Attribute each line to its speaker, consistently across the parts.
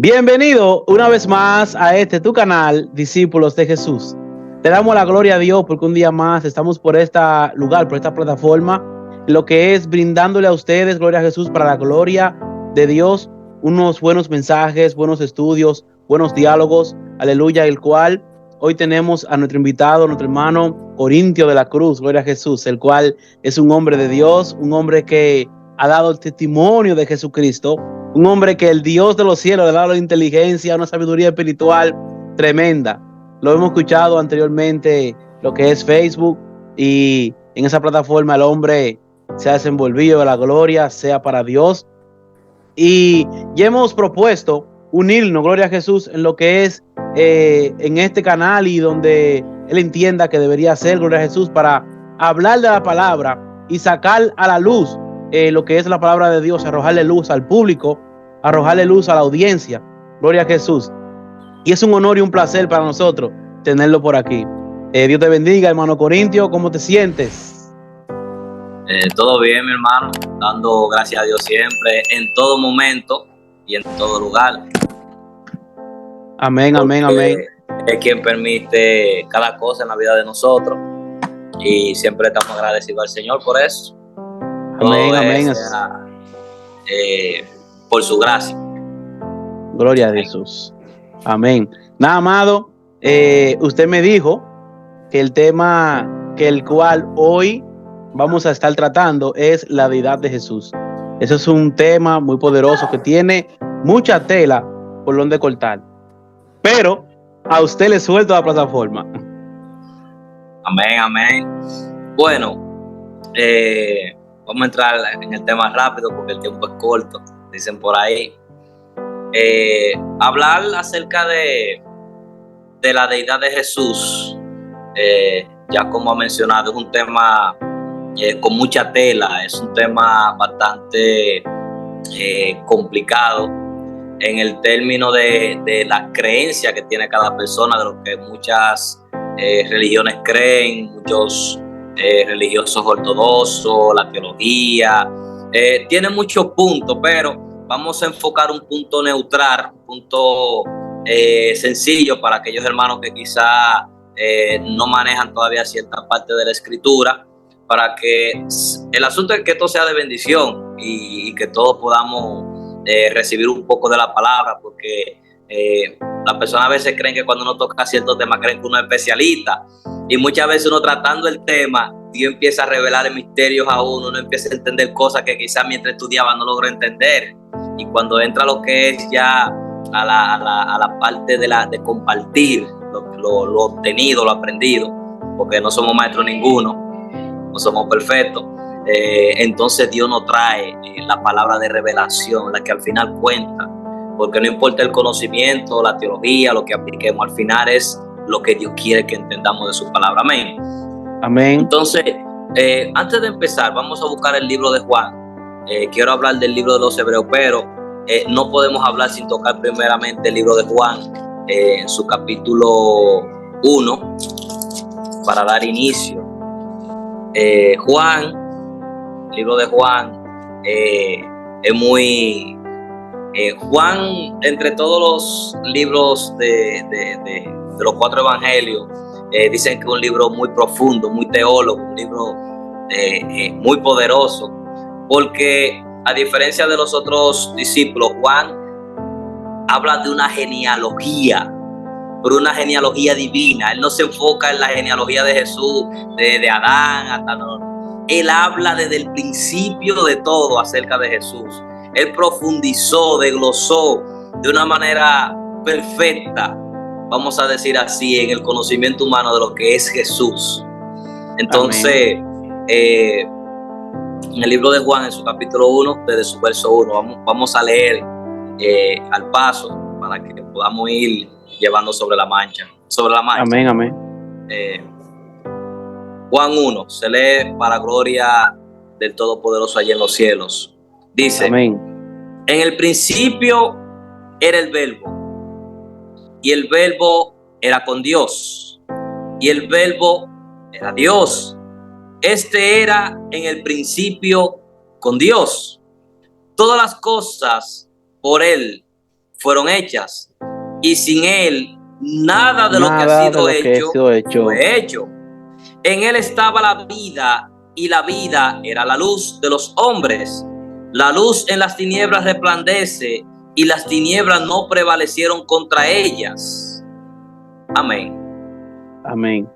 Speaker 1: Bienvenido una vez más a tu canal, Discípulos de Jesús. Te damos la gloria a Dios porque un día más estamos por este lugar, por esta plataforma, lo que es brindándole a ustedes, gloria a Jesús, para la gloria de Dios, unos buenos mensajes, buenos estudios, buenos diálogos, aleluya, el cual hoy tenemos a nuestro invitado, nuestro hermano Corintio de la Cruz, gloria a Jesús, el cual es un hombre de Dios, un hombre que ha dado el testimonio de Jesucristo, un hombre que el Dios de los cielos le ha dado la inteligencia, una sabiduría espiritual tremenda. Lo hemos escuchado anteriormente, lo que es Facebook, y en esa plataforma el hombre se ha desenvolvido, la gloria sea para Dios. Y ya hemos propuesto unirnos, gloria a Jesús, en lo que es en este canal y donde él entienda que debería ser, gloria a Jesús, para hablar de la palabra y sacar a la luz lo que es la palabra de Dios, arrojarle luz al público, arrojarle luz a la audiencia, gloria a Jesús. Y es un honor y un placer para nosotros tenerlo por aquí. Dios te bendiga, hermano Corintio, ¿cómo te sientes?
Speaker 2: Todo bien, mi hermano, dando gracias a Dios siempre, en todo momento y en todo lugar.
Speaker 1: Amén, amén, amén.
Speaker 2: Es quien permite cada cosa en la vida de nosotros y siempre estamos agradecidos al Señor por eso.
Speaker 1: Amén, amén.
Speaker 2: Por su gracia.
Speaker 1: Gloria a Jesús. Amén. Nada, amado, usted me dijo que el tema que el cual hoy vamos a estar tratando es la deidad de Jesús. Eso es un tema muy poderoso que tiene mucha tela por donde cortar. Pero a usted le suelto la plataforma.
Speaker 2: Amén, amén. Bueno, vamos a entrar en el tema rápido porque el tiempo es corto, dicen por ahí. Hablar acerca de la deidad de Jesús, ya como ha mencionado, es un tema con mucha tela, es un tema bastante complicado en el término de la creencia que tiene cada persona, de lo que muchas religiones creen, muchos religiosos ortodoxos, la teología, tiene muchos puntos, pero vamos a enfocar un punto neutral, un punto sencillo para aquellos hermanos que quizá no manejan todavía cierta parte de la escritura, para que el asunto es que esto sea de bendición y que todos podamos recibir un poco de la palabra, porque las personas a veces creen que cuando uno toca ciertos temas creen que uno es especialista, y muchas veces uno tratando el tema, Dios empieza a revelar misterios a uno empieza a entender cosas que quizás mientras estudiaba no logró entender, y cuando entra lo que es ya a la parte de compartir lo obtenido, lo aprendido, porque no somos maestros ninguno, no somos perfectos, entonces Dios nos trae la palabra de revelación, la que al final cuenta, porque no importa el conocimiento, la teología, lo que apliquemos, al final es lo que Dios quiere que entendamos de su palabra. Amén.
Speaker 1: Amén.
Speaker 2: Entonces, antes de empezar, vamos a buscar el libro de Juan. Quiero hablar del libro de los Hebreos, pero no podemos hablar sin tocar primeramente el libro de Juan, en su capítulo 1, para dar inicio. Juan, el libro de Juan, es muy... Juan, entre todos los libros de los 4 evangelios, dicen que es un libro muy profundo, muy teólogo, un libro muy poderoso, porque a diferencia de los otros discípulos, Juan habla de una genealogía, pero una genealogía divina. Él no se enfoca en la genealogía de Jesús, de Adán hasta no. Él habla desde el principio de todo acerca de Jesús. Él profundizó, desglosó de una manera perfecta, vamos a decir así, en el conocimiento humano de lo que es Jesús. Entonces, en el libro de Juan, en su capítulo 1, desde su verso 1, vamos a leer al paso para que podamos ir llevando sobre la marcha.
Speaker 1: Amén, amén.
Speaker 2: Juan 1, se lee para gloria del Todopoderoso allá en los cielos. Dice, amén. En el principio era el Verbo, y el Verbo era con Dios, y el Verbo era Dios. Este era en el principio con Dios. Todas las cosas por Él fueron hechas, y sin él nada de lo que ha sido hecho fue hecho. En él estaba la vida, y la vida era la luz de los hombres. La luz en las tinieblas resplandece, y las tinieblas no prevalecieron contra ellas. Amén.
Speaker 1: Amén.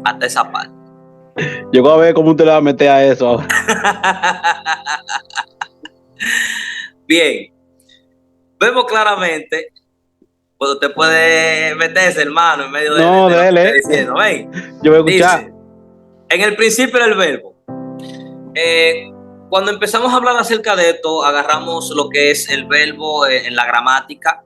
Speaker 2: Hasta esa parte.
Speaker 1: Llegó a ver cómo usted le va a meter a eso ahora.
Speaker 2: Bien. Vemos claramente, pues usted puede meterse, hermano, en medio de lo que estoy diciendo. ¿Ven?
Speaker 1: Yo voy a escuchar.
Speaker 2: Dice, en el principio era el verbo. Cuando empezamos a hablar acerca de esto, agarramos lo que es el verbo en la gramática.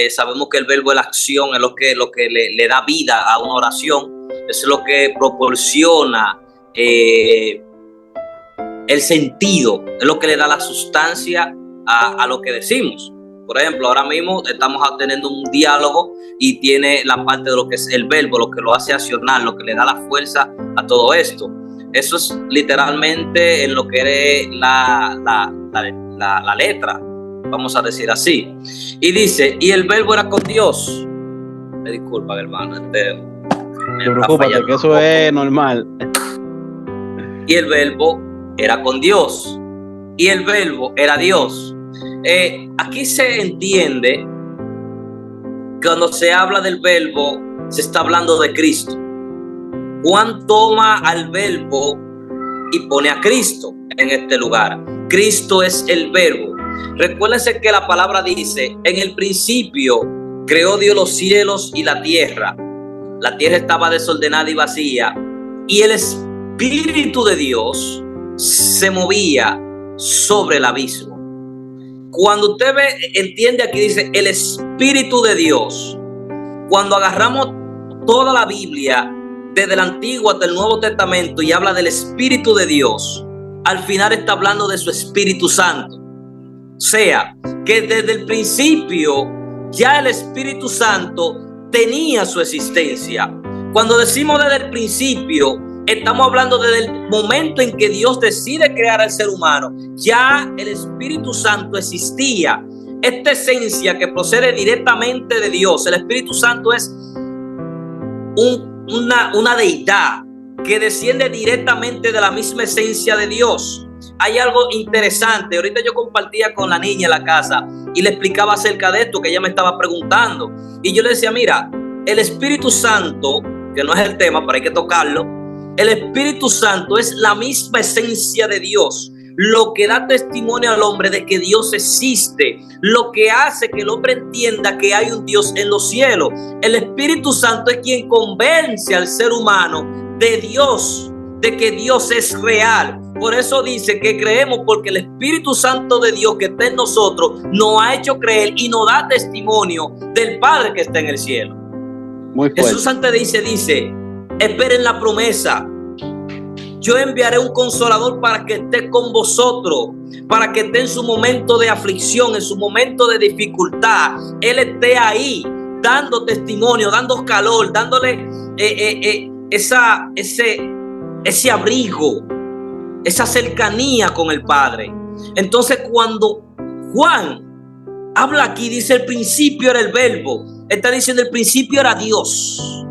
Speaker 2: Sabemos que el verbo es la acción, es lo que le da vida a una oración, es lo que proporciona el sentido, es lo que le da la sustancia a lo que decimos. Por ejemplo, ahora mismo estamos teniendo un diálogo y tiene la parte de lo que es el verbo, lo que lo hace accionar, lo que le da la fuerza a todo esto. Eso es literalmente en lo que es la letra, vamos a decir así. Y dice, y el verbo era con Dios. Me disculpan, hermano.
Speaker 1: No te preocupes, que eso es normal.
Speaker 2: Y el verbo era con Dios. Y el verbo era Dios. Aquí se entiende que cuando se habla del verbo, se está hablando de Cristo. Juan toma al verbo y pone a Cristo en este lugar. Cristo es el verbo. Recuérdense que la palabra dice, en el principio creó Dios los cielos y la tierra. La tierra estaba desordenada y vacía, y el Espíritu de Dios se movía sobre el abismo. Cuando usted entiende aquí, dice el Espíritu de Dios. Cuando agarramos toda la Biblia, desde el Antiguo hasta el Nuevo Testamento, y habla del Espíritu de Dios, al final está hablando de su Espíritu Santo. O sea, que desde el principio ya el Espíritu Santo tenía su existencia. Cuando decimos desde el principio, estamos hablando desde el momento en que Dios decide crear al ser humano. Ya el Espíritu Santo existía. Esta esencia que procede directamente de Dios. El Espíritu Santo es una deidad que desciende directamente de la misma esencia de Dios. Hay algo interesante. Ahorita yo compartía con la niña en la casa y le explicaba acerca de esto que ella me estaba preguntando. Y yo le decía, mira, el Espíritu Santo, que no es el tema, pero hay que tocarlo. El Espíritu Santo es la misma esencia de Dios, lo que da testimonio al hombre de que Dios existe, lo que hace que el hombre entienda que hay un Dios en los cielos. El Espíritu Santo es quien convence al ser humano de Dios, de que Dios es real. Por eso dice que creemos porque el Espíritu Santo de Dios que está en nosotros nos ha hecho creer y nos da testimonio del Padre que está en el cielo. Muy fuerte. Jesús antes dice, esperen la promesa. Yo enviaré un consolador para que esté con vosotros, para que esté en su momento de aflicción, en su momento de dificultad. Él esté ahí, dando testimonio, dando calor, dándole ese abrigo, esa cercanía con el Padre. Entonces, cuando Juan habla aquí, dice el principio era el verbo. Está diciendo el principio era Dios.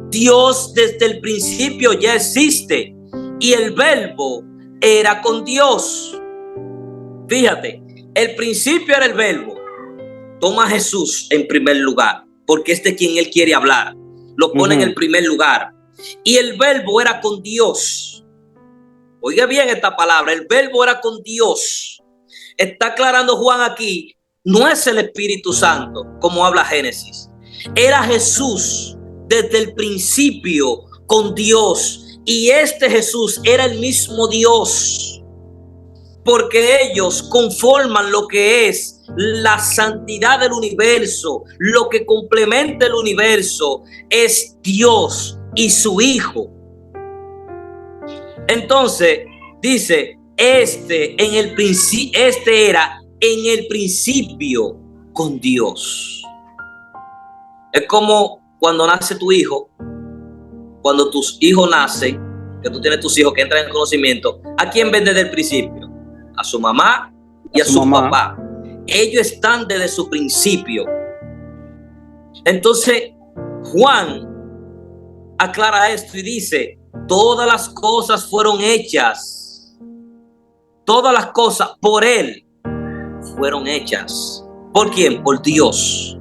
Speaker 2: Dios desde el principio ya existe. Y el verbo era con Dios. Fíjate, el principio era el verbo. Toma a Jesús en primer lugar, porque es de quien él quiere hablar. Lo pone en el primer lugar. Y el verbo era con Dios. Oiga bien esta palabra, el verbo era con Dios. Está aclarando Juan aquí, no es el Espíritu Santo, como habla Génesis. Era Jesús desde el principio con Dios. Y este Jesús era el mismo Dios, porque ellos conforman lo que es la santidad del universo. Lo que complementa el universo es Dios y su Hijo. Entonces dice, este era en el principio con Dios. Es como cuando nace tu hijo. Cuando tus hijos nacen, que tú tienes tus hijos que entran en conocimiento, ¿a quién ven desde el principio? A su mamá y a su papá. ellos están desde su principio. Entonces, Juan aclara esto y dice, todas las cosas fueron hechas. Todas las cosas por Él fueron hechas. ¿Por quién? Por Dios.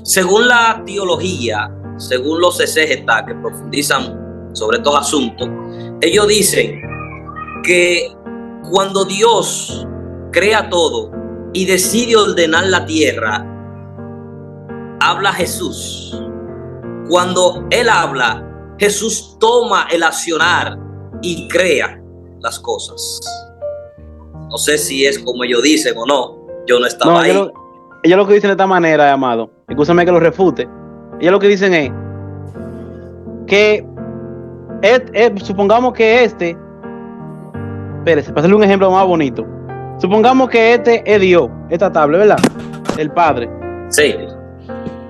Speaker 2: Según la teología, según los exégetas que profundizan sobre estos asuntos, ellos dicen que cuando Dios crea todo y decide ordenar la tierra, habla Jesús. Cuando Él habla, Jesús toma el accionar y crea las cosas. No sé si es como ellos dicen o no. Yo no estaba ahí.
Speaker 1: Ellos lo que dicen de esta manera, amado, escúchame que lo refute. Ellos lo que dicen es que supongamos que espérese, para hacerle un ejemplo más bonito. Supongamos que es Dios, esta tabla, ¿verdad? El Padre.
Speaker 2: Sí.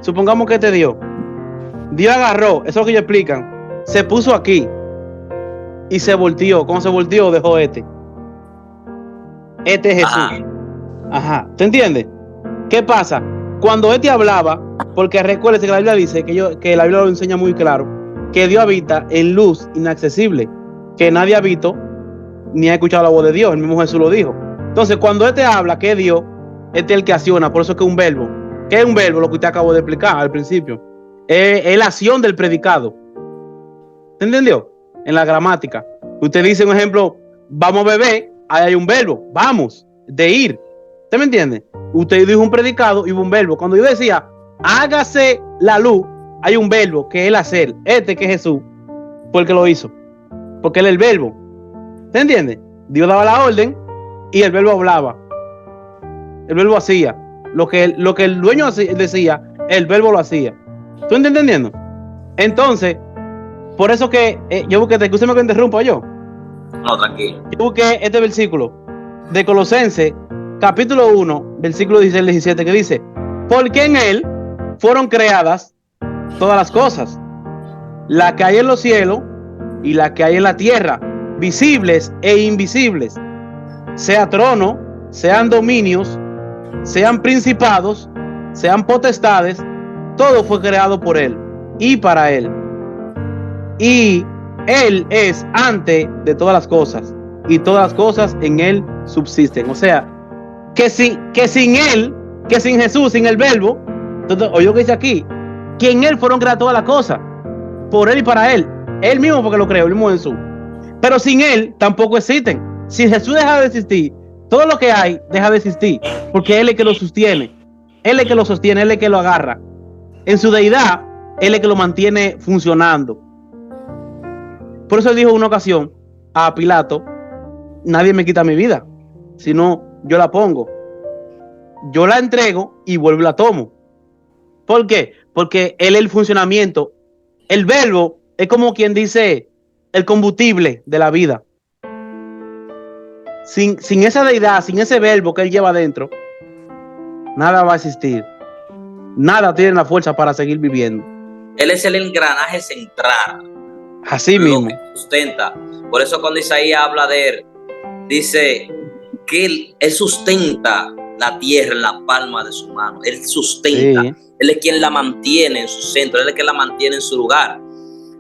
Speaker 1: Supongamos que Dios agarró, eso es lo que ellos explican, se puso aquí y se volteó. Cuando se volteó, dejó este es Jesús. Ajá. ¿Te entiendes? ¿Qué pasa? Cuando hablaba, porque recuérdese que la Biblia dice que la Biblia lo enseña muy claro, que Dios habita en luz inaccesible, que nadie ha visto ni ha escuchado la voz de Dios. El mismo Jesús lo dijo. Entonces, cuando habla, que es Dios, es el que acciona. Por eso es que es un verbo. ¿Qué es un verbo? Lo que usted acabó de explicar al principio. Es la acción del predicado. ¿Se entendió? En la gramática. Usted dice, un ejemplo, vamos a beber, ahí hay un verbo, vamos, de ir. ¿Usted me entiende? Usted dijo un predicado y hubo un verbo. Cuando yo decía, hágase la luz, hay un verbo que es el hacer. Que es Jesús, fue el que lo hizo. Porque él es el verbo. ¿Se entiende? Dios daba la orden y el verbo hablaba. El verbo hacía. Lo que el dueño decía, el verbo lo hacía. ¿Tú estás entendiendo? Entonces, por eso que yo busqué, escúchame que interrumpa yo.
Speaker 2: No, tranquilo.
Speaker 1: Yo busqué este versículo de Colosenses, capítulo 1, versículo 16 al 17, que dice, porque en Él fueron creadas todas las cosas, las que hay en los cielos y las que hay en la tierra, visibles e invisibles, sea trono, sean dominios, sean principados, sean potestades, todo fue creado por Él y para Él. Y Él es antes de todas las cosas, y todas las cosas en Él subsisten. O sea, que sin Él, que sin Jesús, sin el verbo, entonces, oye lo que dice aquí, que en Él fueron creadas todas las cosas, por Él y para Él. Él mismo porque lo creó, el mismo Jesús. Pero sin Él tampoco existen. Si Jesús deja de existir, todo lo que hay deja de existir, porque Él es el que lo sostiene. Él es el que lo sostiene, Él es el que lo agarra. En su deidad, Él es el que lo mantiene funcionando. Por eso Él dijo en una ocasión a Pilato, nadie me quita mi vida, sino yo la pongo. Yo la entrego y vuelvo y la tomo. ¿Por qué? Porque Él es el funcionamiento. El verbo es como quien dice el combustible de la vida. Sin esa deidad, sin ese verbo que Él lleva adentro, nada va a existir. Nada tiene la fuerza para seguir viviendo.
Speaker 2: Él es el engranaje central.
Speaker 1: Así mismo.
Speaker 2: Que sustenta. Por eso cuando Isaías habla de Él, dice que él sustenta la tierra en la palma de su mano. Él sustenta. Sí. Él es quien la mantiene en su centro. Él es quien la mantiene en su lugar.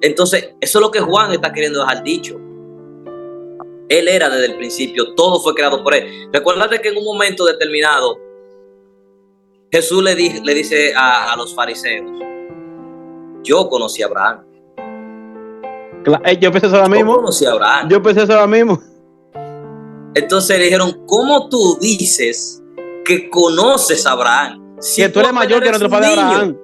Speaker 2: Entonces, eso es lo que Juan está queriendo dejar dicho. Él era desde el principio. Todo fue creado por Él. Recuérdate que en un momento determinado Jesús le dice a los fariseos, yo conocí a Abraham.
Speaker 1: Yo pensé eso ahora mismo.
Speaker 2: Yo conocí a Abraham.
Speaker 1: Yo pensé eso ahora mismo.
Speaker 2: Entonces le dijeron, ¿cómo tú dices que conoces a Abraham?
Speaker 1: Si que tú eres mayor que nuestro padre Abraham.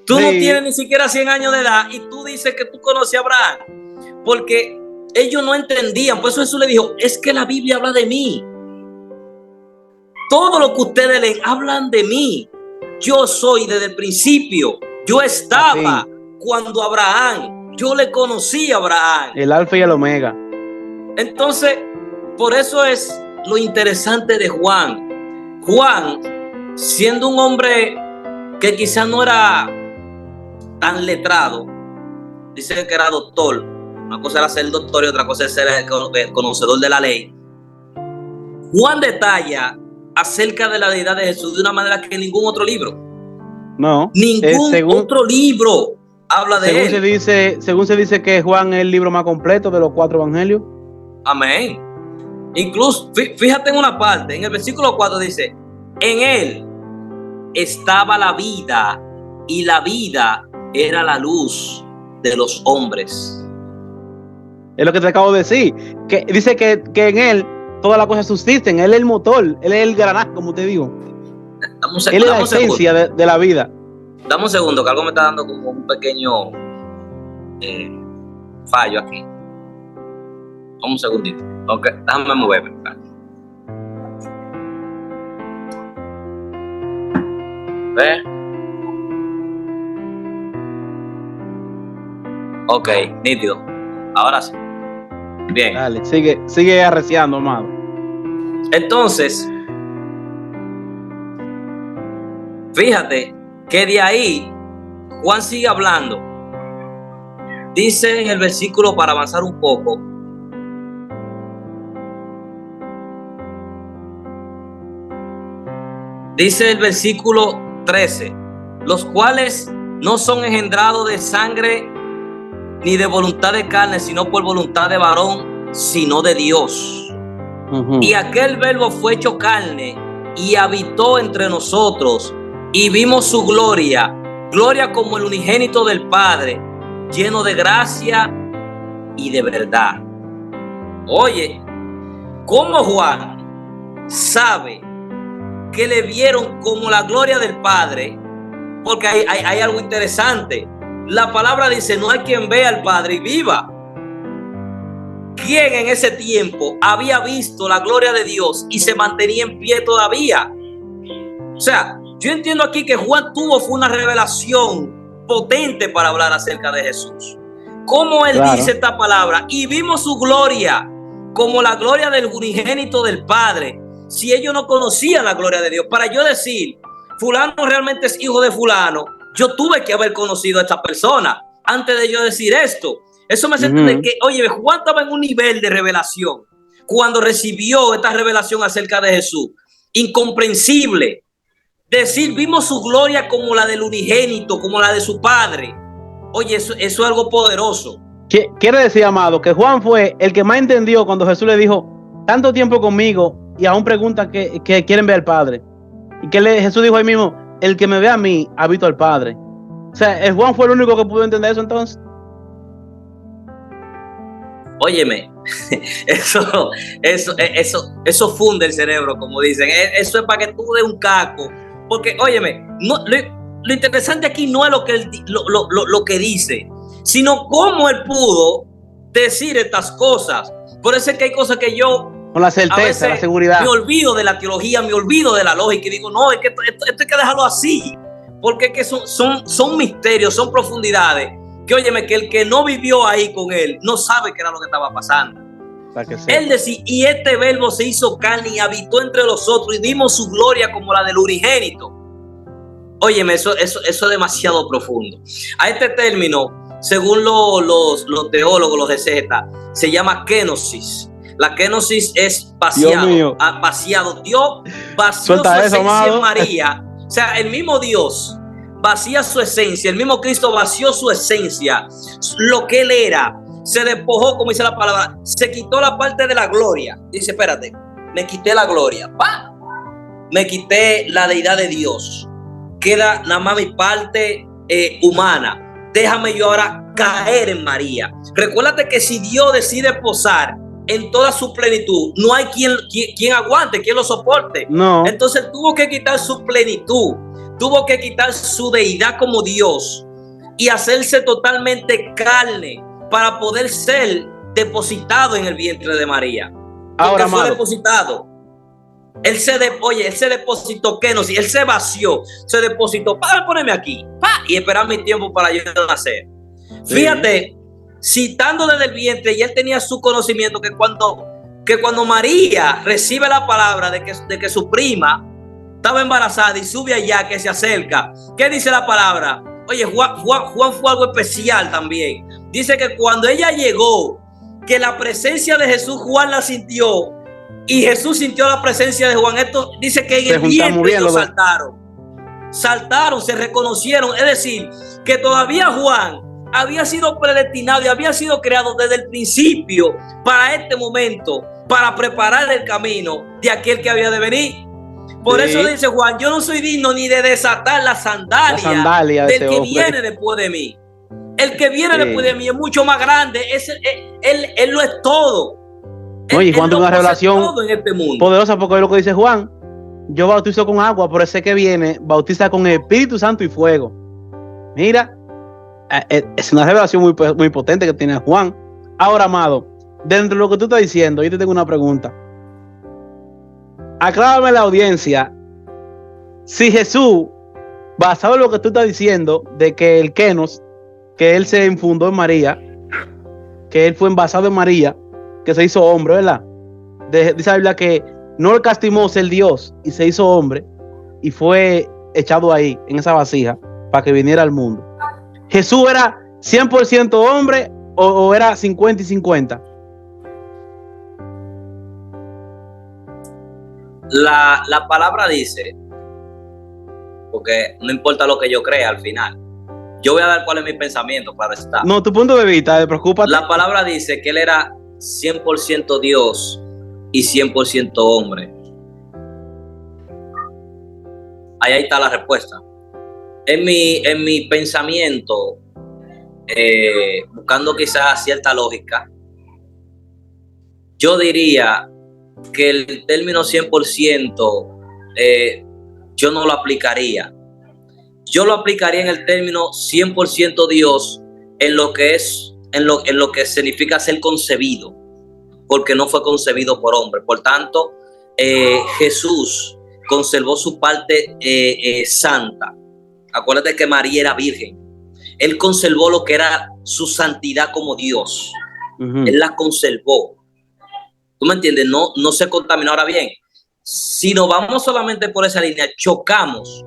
Speaker 2: Tú sí. No tienes ni siquiera 100 años de edad y tú dices que tú conoces a Abraham. Porque ellos no entendían. Por eso Jesús le dijo, es que la Biblia habla de mí. Todo lo que ustedes leen hablan de mí. Yo soy desde el principio. Yo estaba cuando Abraham, yo le conocí a Abraham.
Speaker 1: El alfa y el omega.
Speaker 2: Entonces, por eso es lo interesante de Juan. Juan, siendo un hombre que quizás no era tan letrado, dice que era doctor. Una cosa era ser doctor y otra cosa es ser el conocedor de la ley. Juan detalla acerca de la deidad de Jesús de una manera que ningún otro libro.
Speaker 1: No.
Speaker 2: Ningún otro libro habla de él.
Speaker 1: Según se dice que Juan es el libro más completo de los 4 evangelios.
Speaker 2: Amén. Incluso, fíjate en una parte, en el versículo 4 dice, en él estaba la vida y la vida era la luz de los hombres.
Speaker 1: Es lo que te acabo de decir. Que dice que en él todas las cosas subsisten. Él es el motor, él es el granaje, como te digo. Él es la esencia de la vida.
Speaker 2: Dame un segundo, que algo me está dando como un pequeño fallo aquí. Un segundito. Ok, déjame moverme. ¿Ve? Ok, nítido. Ahora sí. Bien.
Speaker 1: Dale, sigue arreciando, amado.
Speaker 2: Entonces, fíjate que de ahí Juan sigue hablando. Dice en el versículo, para avanzar un poco, dice el versículo 13, los cuales no son engendrados de sangre ni de voluntad de carne, sino por voluntad de varón, sino de Dios. Y aquel verbo fue hecho carne y habitó entre nosotros, y vimos su gloria, gloria como el unigénito del Padre, lleno de gracia y de verdad. Oye, ¿cómo Juan sabe que le vieron como la gloria del Padre? Porque hay algo interesante. La palabra dice, no hay quien vea al Padre y viva. ¿Quién en ese tiempo había visto la gloria de Dios y se mantenía en pie todavía? O sea, yo entiendo aquí que Juan fue una revelación potente para hablar acerca de Jesús. ¿Cómo él dice esta palabra? Y vimos su gloria como la gloria del unigénito del Padre. Si ellos no conocían la gloria de Dios, para yo decir, fulano realmente es hijo de fulano, yo tuve que haber conocido a esta persona antes de yo decir esto. Eso me hace entender que, oye, Juan estaba en un nivel de revelación cuando recibió esta revelación acerca de Jesús. Incomprensible. Decir, vimos su gloria como la del unigénito, como la de su Padre. Oye, eso es algo poderoso.
Speaker 1: Quiere decir, amado, que Juan fue el que más entendió cuando Jesús le dijo, tanto tiempo conmigo y aún pregunta que quieren ver al Padre. Y que Jesús dijo ahí mismo, el que me ve a mí, ha visto al Padre. O sea, el Juan fue el único que pudo entender eso entonces.
Speaker 2: Óyeme, eso funde el cerebro, como dicen. Eso es para que tú des un caco. Porque, óyeme, no, lo interesante aquí no es lo que dice, sino cómo él pudo decir estas cosas. Por eso es que hay cosas que yo,
Speaker 1: con la certeza, la seguridad,
Speaker 2: me olvido de la teología, me olvido de la lógica y digo, no, es que esto hay que dejarlo así. Porque es que son misterios, son profundidades. Que óyeme, que el que no vivió ahí con él no sabe qué era lo que estaba pasando. Él decía, y este verbo se hizo carne y habitó entre nosotros y vimos su gloria como la del unigénito. Óyeme, eso es demasiado profundo. A este término, según los teólogos, los exegetas, se llama kenosis. La kenosis es vaciado. Dios vació su esencia en María. O sea, el mismo Dios vacía su esencia, el mismo Cristo vació su esencia, lo que él era, se despojó, como dice la palabra, se quitó la parte de la gloria. Dice, espérate, me quité la gloria, ¡pah! Me quité la deidad de Dios, queda nada más mi parte humana, déjame yo ahora caer en María. Recuérdate que si Dios decide posar en toda su plenitud, no hay quien aguante, quien lo soporte.
Speaker 1: No.
Speaker 2: Entonces tuvo que quitar su plenitud, tuvo que quitar su deidad como Dios y hacerse totalmente carne para poder ser depositado en el vientre de María. Ahora fue depositado. Él se depositó, que no, si él se vació, se depositó, para ponerme aquí, y esperar mi tiempo para yo nacer. Sí. Fíjate, citando desde el vientre, y él tenía su conocimiento que cuando María recibe la palabra de que su prima estaba embarazada y sube allá, que se acerca, ¿qué dice la palabra? Oye, Juan fue algo especial también. Dice que cuando ella llegó, que la presencia de Jesús, Juan la sintió, y Jesús sintió la presencia de Juan. Esto dice que en el vientre ellos saltaron, se reconocieron. Es decir, que todavía Juan había sido predestinado y había sido creado desde el principio para este momento, para preparar el camino de aquel que había de venir. Por eso dice Juan: yo no soy digno ni de desatar la sandalia del que viene después de mí. El que viene después de mí es mucho más grande. Él lo es todo.
Speaker 1: No, y Juan tiene una revelación
Speaker 2: en este mundo
Speaker 1: poderosa, porque es lo que dice Juan: yo bautizo con agua, pero ese que viene bautiza con el Espíritu Santo y fuego. Mira, es una revelación muy potente que tiene Juan. Ahora, amado, dentro de lo que tú estás diciendo, yo te tengo una pregunta. Aclárame la audiencia. Si Jesús, basado en lo que tú estás diciendo, de que el Kenos, que él se infundó en María, que él fue envasado en María, que se hizo hombre, ¿verdad? Dice la Biblia que no le castimó ser Dios y se hizo hombre y fue echado ahí, en esa vasija, para que viniera al mundo. ¿Jesús era 100% hombre o era 50 y 50?
Speaker 2: La palabra dice, porque no importa lo que yo crea al final, yo voy a dar cuál es mi pensamiento, claro está.
Speaker 1: No, tu punto de vista, preocúpate.
Speaker 2: La palabra dice que él era 100% Dios y 100% hombre. Ahí está la respuesta. En mi pensamiento, buscando quizás cierta lógica, yo diría que el término 100% yo no lo aplicaría. Yo lo aplicaría en el término 100% Dios en lo que significa ser concebido, porque no fue concebido por hombre. Por tanto, Jesús conservó su parte santa. Acuérdate que María era virgen. Él conservó lo que era su santidad como Dios. Él la conservó. ¿Tú me entiendes? No se contaminó. Ahora bien, si nos vamos solamente por esa línea, chocamos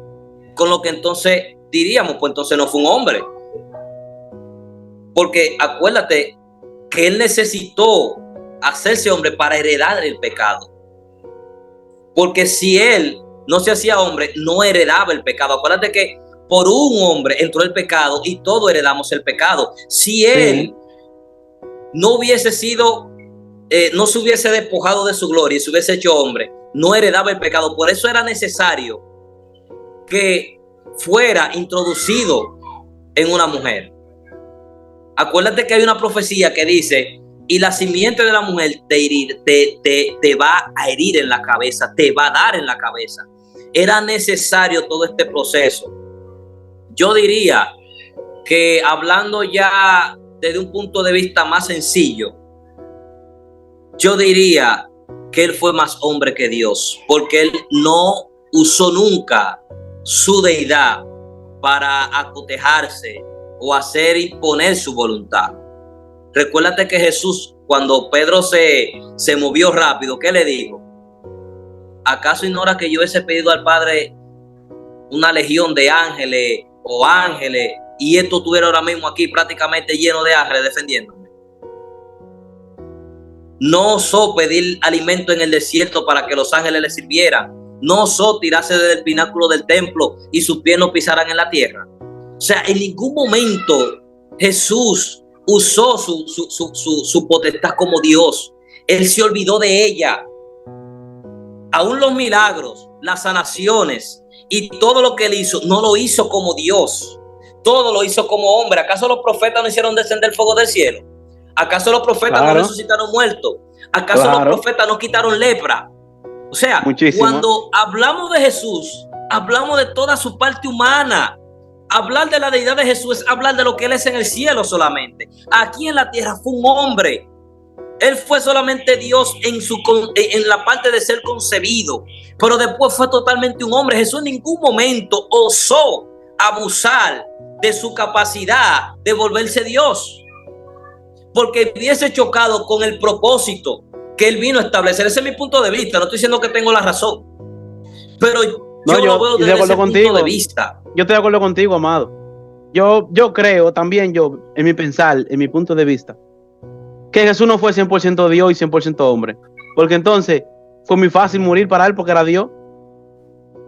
Speaker 2: con lo que entonces diríamos, pues entonces no fue un hombre. Porque acuérdate que él necesitó hacerse hombre para heredar el pecado. Porque si él no se hacía hombre, no heredaba el pecado. Acuérdate que por un hombre entró el pecado y todos heredamos el pecado. Si él no hubiese sido, no se hubiese despojado de su gloria y se hubiese hecho hombre, no heredaba el pecado. Por eso era necesario que fuera introducido en una mujer. Acuérdate que hay una profecía que dice: y la simiente de la mujer te va a herir en la cabeza, te va a dar en la cabeza. Era necesario todo este proceso. Yo diría que, hablando ya desde un punto de vista más sencillo, yo diría que él fue más hombre que Dios, porque él no usó nunca su deidad para acotejarse o hacer imponer su voluntad. Recuérdate que Jesús, cuando Pedro se movió rápido, ¿qué le dijo? ¿Acaso ignora que yo hubiese pedido al Padre una legión de ángeles y esto estuviera ahora mismo aquí prácticamente lleno de ángeles defendiéndome? No osó pedir alimento en el desierto para que los ángeles le sirvieran. No osó tirarse desde el pináculo del templo y sus pies no pisaran en la tierra. O sea, en ningún momento Jesús usó su potestad como Dios. Él se olvidó de ella. Aún los milagros, las sanaciones y todo lo que él hizo, no lo hizo como Dios. Todo lo hizo como hombre. ¿Acaso los profetas no hicieron descender fuego del cielo? ¿Acaso los profetas no resucitaron muertos? ¿Acaso los profetas no quitaron lepra? O sea, cuando hablamos de Jesús, hablamos de toda su parte humana. Hablar de la deidad de Jesús es hablar de lo que él es en el cielo solamente. Aquí en la tierra fue un hombre. Él fue solamente Dios en la parte de ser concebido, pero después fue totalmente un hombre. Jesús en ningún momento osó abusar de su capacidad de volverse Dios, porque hubiese chocado con el propósito que él vino a establecer. Ese es mi punto de vista. No estoy diciendo que tengo la razón, pero yo lo veo desde ese punto de vista.
Speaker 1: Yo estoy de acuerdo contigo, amado. Yo creo también, en mi pensar, en mi punto de vista, que Jesús no fue 100% Dios y 100% hombre. Porque entonces, fue muy fácil morir para él porque era Dios.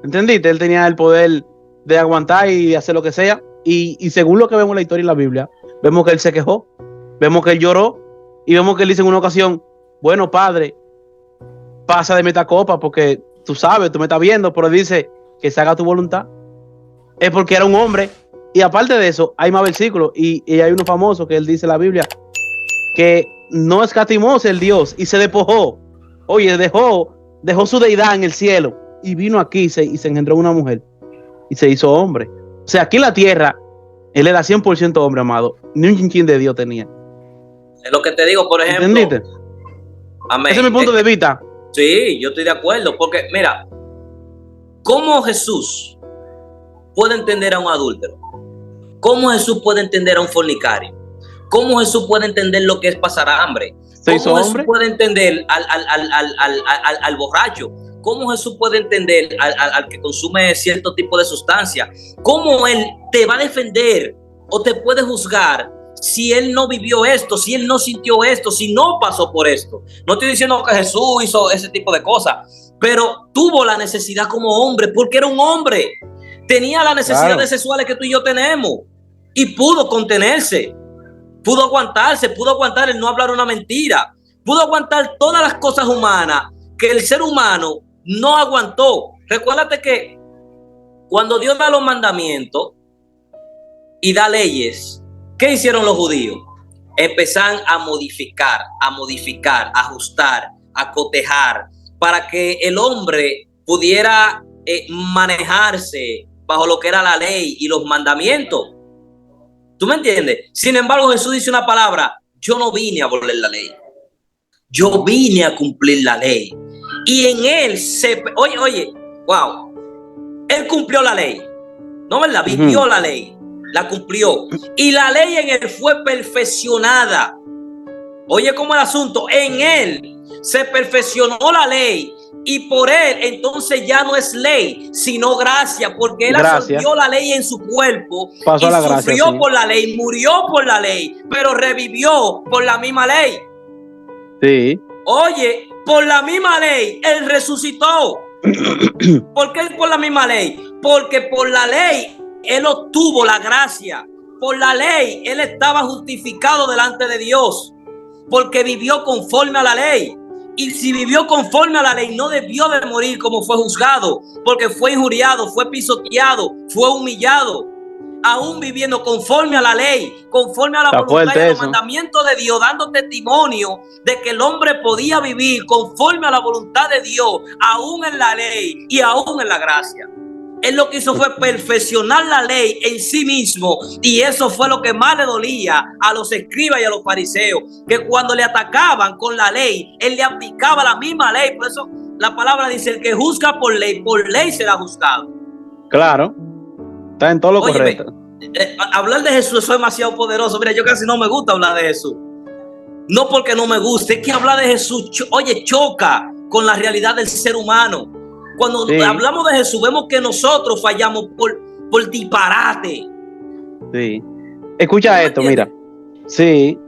Speaker 1: ¿Entendiste? Él tenía el poder de aguantar y hacer lo que sea. Y según lo que vemos en la historia y la Biblia, vemos que él se quejó, vemos que él lloró y vemos que él dice en una ocasión, bueno, Padre, pasa de mí esta copa porque tú sabes, tú me estás viendo, pero dice que se haga tu voluntad. Es porque era un hombre. Y aparte de eso, hay más versículos y hay uno famoso que él dice en la Biblia que no escatimó el Dios y se despojó. Oye, dejó su deidad en el cielo y vino aquí y se engendró una mujer y se hizo hombre. O sea, aquí en la tierra, él era 100% hombre, amado. Ni un chinchín de Dios tenía.
Speaker 2: Es lo que te digo, por ejemplo.
Speaker 1: ¿Entendiste?
Speaker 2: Amén.
Speaker 1: Ese es mi punto de vista.
Speaker 2: Sí, yo estoy de acuerdo, porque mira, ¿cómo Jesús puede entender a un adúltero? ¿Cómo Jesús puede entender a un fornicario? ¿Cómo Jesús puede entender lo que es pasar hambre? ¿Cómo Jesús puede entender al borracho? ¿Cómo Jesús puede entender al que consume cierto tipo de sustancia? ¿Cómo Él te va a defender o te puede juzgar si Él no vivió esto, si Él no sintió esto, si no pasó por esto? No estoy diciendo que Jesús hizo ese tipo de cosas, pero tuvo la necesidad como hombre, porque era un hombre. Tenía las necesidades sexuales que tú y yo tenemos y pudo contenerse, pudo aguantarse, pudo aguantar el no hablar una mentira, pudo aguantar todas las cosas humanas que el ser humano no aguantó. Recuérdate que cuando Dios da los mandamientos y da leyes, ¿qué hicieron los judíos? Empezaron a modificar, ajustar, a cotejar para que el hombre pudiera manejarse bajo lo que era la ley y los mandamientos. ¿Tú me entiendes? Sin embargo, Jesús dice una palabra: yo no vine a abolir la ley, yo vine a cumplir la ley. Y en él wow, él cumplió la ley, ¿no verdad? Vivió la ley, la cumplió. Y la ley en él fue perfeccionada. Oye, ¿cómo el asunto? En él se perfeccionó la ley. Y por él entonces ya no es ley, sino gracia, porque él absorbió la ley en su cuerpo. Pasó y la gracia, sufrió sí. Por la ley, murió por la ley, pero revivió por la misma ley.
Speaker 1: Sí.
Speaker 2: Oye, por la misma ley, él resucitó. ¿Por qué por la misma ley? Porque por la ley él obtuvo la gracia. Por la ley él estaba justificado delante de Dios, porque vivió conforme a la ley. Y si vivió conforme a la ley, no debió de morir como fue juzgado, porque fue injuriado, fue pisoteado, fue humillado. Aún viviendo conforme a la ley, conforme a la voluntad y a los mandamientos de Dios, dando testimonio de que el hombre podía vivir conforme a la voluntad de Dios, aún en la ley y aún en la gracia. Él lo que hizo fue perfeccionar la ley en sí mismo, y eso fue lo que más le dolía a los escribas y a los fariseos, que cuando le atacaban con la ley, él le aplicaba la misma ley. Por eso la palabra dice: el que juzga por ley será juzgado.
Speaker 1: Claro, está en todo lo correcto.
Speaker 2: Hablar de Jesús es demasiado poderoso. Mira, yo casi no me gusta hablar de Jesús. No porque no me guste, es que hablar de Jesús, choca con la realidad del ser humano. Cuando hablamos de Jesús, vemos que nosotros fallamos por disparate.
Speaker 1: Sí. Escucha esto, mira. Sí.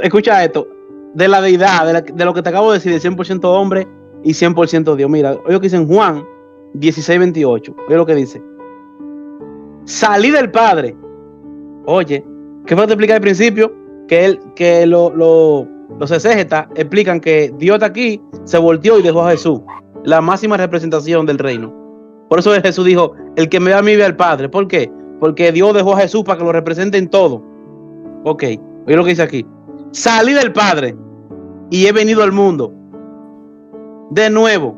Speaker 1: Escucha esto. De la deidad, de lo que te acabo de decir, de 100% hombre y 100% Dios. Mira, oye lo que dice en Juan 16:28. Oye lo que dice: salí del Padre. Oye, ¿qué fue lo que te expliqué al principio? Que los exégetas explican que Dios está aquí, se volteó y dejó a Jesús, la máxima representación del reino. Por eso Jesús dijo: el que me ve a mí ve al Padre. ¿Por qué? Porque Dios dejó a Jesús para que lo represente en todo. Ok, oye lo que dice aquí: salí del Padre y he venido al mundo. De nuevo,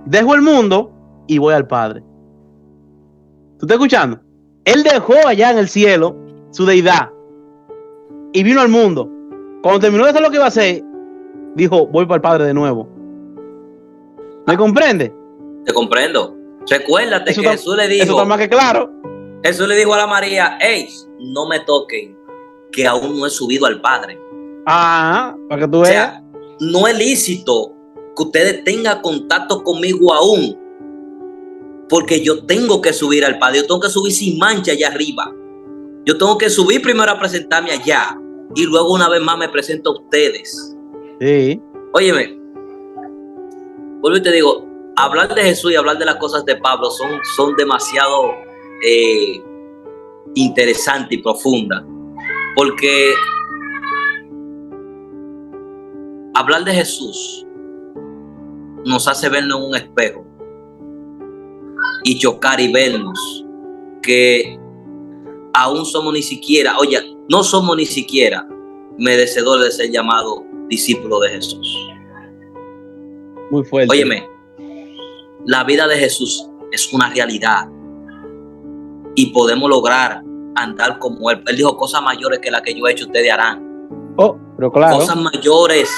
Speaker 1: dejo el mundo y voy al Padre. ¿Tú estás escuchando? Él dejó allá en el cielo su deidad y vino al mundo. Cuando terminó de hacer lo que iba a hacer, dijo: voy para el Padre de nuevo. ¿Me comprende?
Speaker 2: Te comprendo. Recuérdate que Jesús le dijo:
Speaker 1: eso está más que claro.
Speaker 2: Jesús le dijo a la María: hey, no me toquen, que aún no he subido al Padre.
Speaker 1: Ah, para que tú veas.
Speaker 2: O sea, no es lícito que ustedes tengan contacto conmigo aún, porque yo tengo que subir al Padre. Yo tengo que subir sin mancha allá arriba. Yo tengo que subir primero a presentarme allá, y luego una vez más me presento a ustedes.
Speaker 1: Sí.
Speaker 2: Óyeme, vuelvo y te digo, hablar de Jesús y hablar de las cosas de Pablo son demasiado interesantes y profundas, porque hablar de Jesús nos hace vernos en un espejo y chocar y vernos que aún somos ni siquiera, no somos ni siquiera merecedores de ser llamados discípulos de Jesús.
Speaker 1: Muy fuerte.
Speaker 2: Óyeme, la vida de Jesús es una realidad y podemos lograr andar como Él. Él dijo, cosas mayores que las que yo he hecho, ustedes harán.
Speaker 1: Oh, pero claro.
Speaker 2: Cosas mayores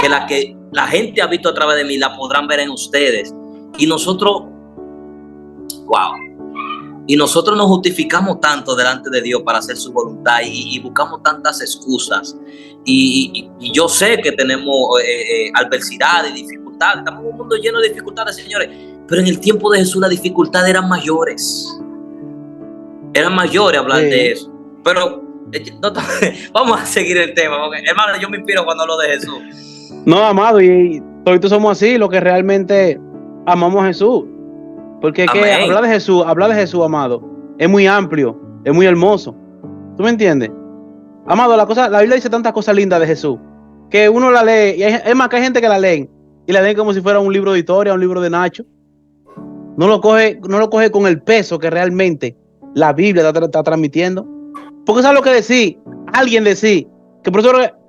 Speaker 2: que las que la gente ha visto a través de mí, la podrán ver en ustedes. Y nosotros, y nosotros nos justificamos tanto delante de Dios para hacer su voluntad y buscamos tantas excusas. Y yo sé que tenemos adversidades y dificultades. Estamos en un mundo lleno de dificultades, señores. Pero en el tiempo de Jesús las dificultades eran mayores. Eran mayores hablar de eso. Pero vamos a seguir el tema. Porque, hermano, yo me inspiro cuando hablo de Jesús.
Speaker 1: No, amado, y todos somos así, los que realmente amamos a Jesús. Porque es que hablar de Jesús, amado, es muy amplio, es muy hermoso. ¿Tú me entiendes? Amado, la Biblia dice tantas cosas lindas de Jesús que uno la lee, y es más que hay gente que la leen y la leen como si fuera un libro de historia, un libro de Nacho. No lo coge con el peso que realmente la Biblia está transmitiendo. Porque ¿sabes lo que alguien decía? Que por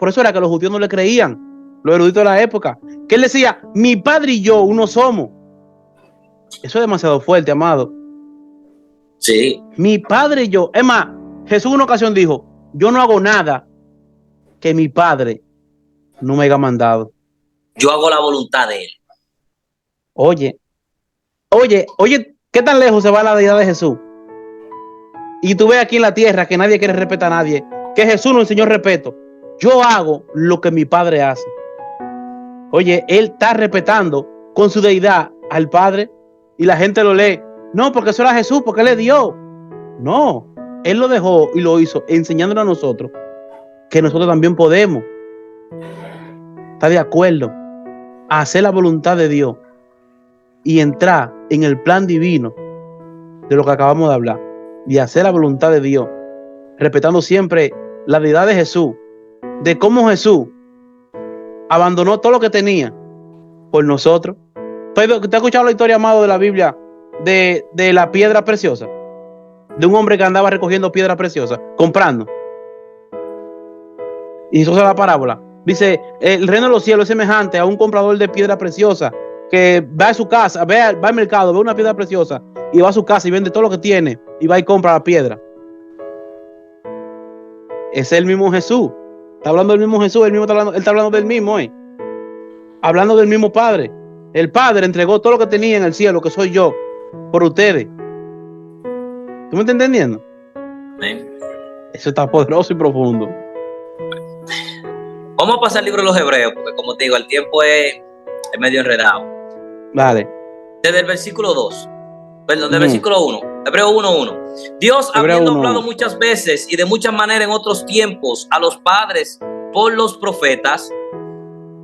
Speaker 1: eso era que los judíos no le creían, los eruditos de la época. Que él decía, mi padre y yo uno somos. Eso es demasiado fuerte, amado.
Speaker 2: Sí.
Speaker 1: Mi padre y yo. Es más, Jesús en una ocasión dijo, yo no hago nada que mi padre no me haya mandado.
Speaker 2: Yo hago la voluntad de él.
Speaker 1: Oye, ¿qué tan lejos se va la deidad de Jesús? Y tú ves aquí en la tierra que nadie quiere respetar a nadie, que Jesús nos enseñó respeto. Yo hago lo que mi padre hace. Oye, él está respetando con su deidad al Padre y la gente lo lee. No, porque eso era Jesús, porque él es Dios. No, él lo dejó y lo hizo enseñándonos a nosotros que nosotros también podemos estar de acuerdo a hacer la voluntad de Dios y entrar en el plan divino de lo que acabamos de hablar y hacer la voluntad de Dios, respetando siempre la deidad de Jesús, de cómo Jesús abandonó todo lo que tenía por nosotros. ¿Te has escuchado la historia, amado, de la Biblia de la piedra preciosa? De un hombre que andaba recogiendo piedra preciosa, comprando. Y eso es la parábola. Dice, el reino de los cielos es semejante a un comprador de piedra preciosa que va a su casa, va al mercado, ve una piedra preciosa y va a su casa y vende todo lo que tiene y va y compra la piedra. Es el mismo Jesús. Está hablando del mismo Jesús, él está hablando del mismo, hablando del mismo Padre. El Padre entregó todo lo que tenía en el cielo, que soy yo, por ustedes. ¿Tú me estás entendiendo?
Speaker 2: ¿Eh?
Speaker 1: Eso está poderoso y profundo.
Speaker 2: Vamos a pasar al libro de los Hebreos, porque como te digo, el tiempo es medio enredado.
Speaker 1: Dale.
Speaker 2: Desde el versículo 2, perdón, del versículo 1, Hebreo 1:1. Dios, habiendo hablado muchas veces y de muchas maneras en otros tiempos a los padres por los profetas,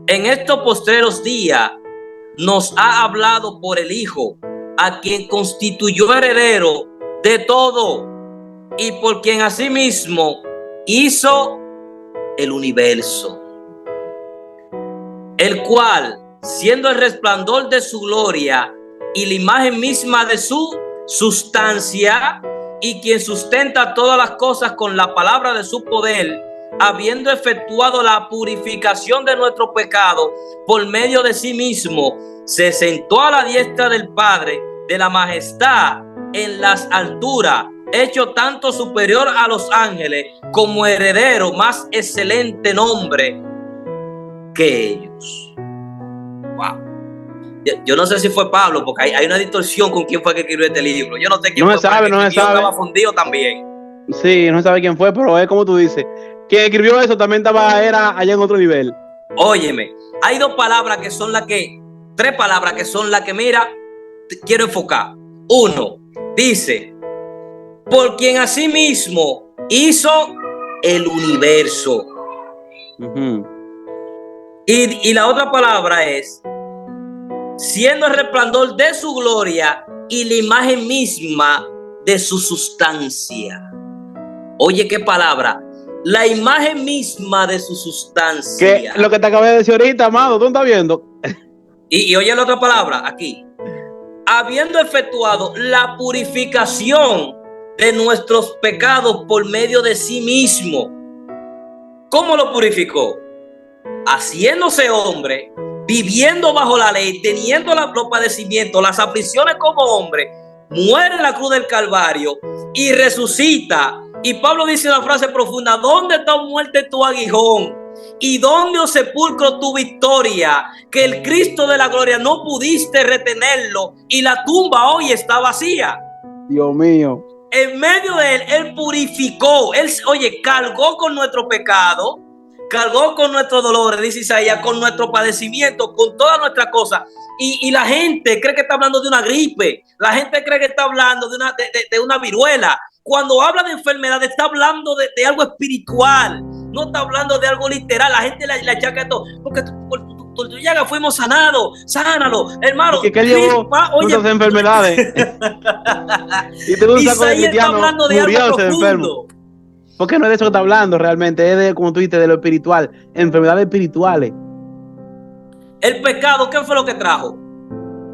Speaker 2: en estos postreros días nos ha hablado por el Hijo, a quien constituyó heredero de todo y por quien asimismo hizo el universo, el cual, siendo el resplandor de su gloria y la imagen misma de su sustancia, y quien sustenta todas las cosas con la palabra de su poder, habiendo efectuado la purificación de nuestro pecado por medio de sí mismo, se sentó a la diestra del Padre de la majestad en las alturas, hecho tanto superior a los ángeles como heredero más excelente nombre que ellos. Wow. Yo no sé si fue Pablo, porque hay una distorsión con quién fue que escribió este libro. Yo no sé quién
Speaker 1: no fue. No se sabe.
Speaker 2: Estaba fundido también.
Speaker 1: Sí, no se sabe quién fue, pero es como tú dices. Quien escribió eso también era allá en otro nivel.
Speaker 2: Óyeme, hay tres palabras que son las que, mira, quiero enfocar. Uno, dice, por quien asimismo hizo el universo. Y la otra palabra es, siendo el resplandor de su gloria y la imagen misma de su sustancia. Oye, qué palabra. La imagen misma de su sustancia.
Speaker 1: Que lo que te acabé de decir ahorita, amado, ¿tú estás viendo?
Speaker 2: Y oye la otra palabra aquí. Habiendo efectuado la purificación de nuestros pecados por medio de sí mismo. ¿Cómo lo purificó? Haciéndose hombre, viviendo bajo la ley, teniendo los padecimientos, las aflicciones como hombre, muere en la cruz del Calvario y resucita. Y Pablo dice una frase profunda: ¿dónde está muerte tu aguijón? ¿Y dónde, oh sepulcro, tu victoria? Que el Cristo de la gloria no pudiste retenerlo y la tumba hoy está vacía.
Speaker 1: Dios mío.
Speaker 2: En medio de él purificó. Él, oye, cargó con nuestro pecado, cargó con nuestros dolores, dice Isaías, con nuestro padecimiento, con todas nuestras cosas. Y la gente cree que está hablando de una gripe. La gente cree que está hablando de una viruela. Cuando habla de enfermedad, está hablando de algo espiritual. No está hablando de algo literal. La gente le achaca esto. Porque por tu llaga fuimos sanados. Sánalo, hermano.
Speaker 1: ¿Qué llevó muchas enfermedades? Y tú
Speaker 2: Isaías está hablando de algo profundo.
Speaker 1: Porque no es de eso que está hablando realmente. Es de, como tú dices, de lo espiritual. Enfermedades espirituales.
Speaker 2: El pecado, ¿qué fue lo que trajo?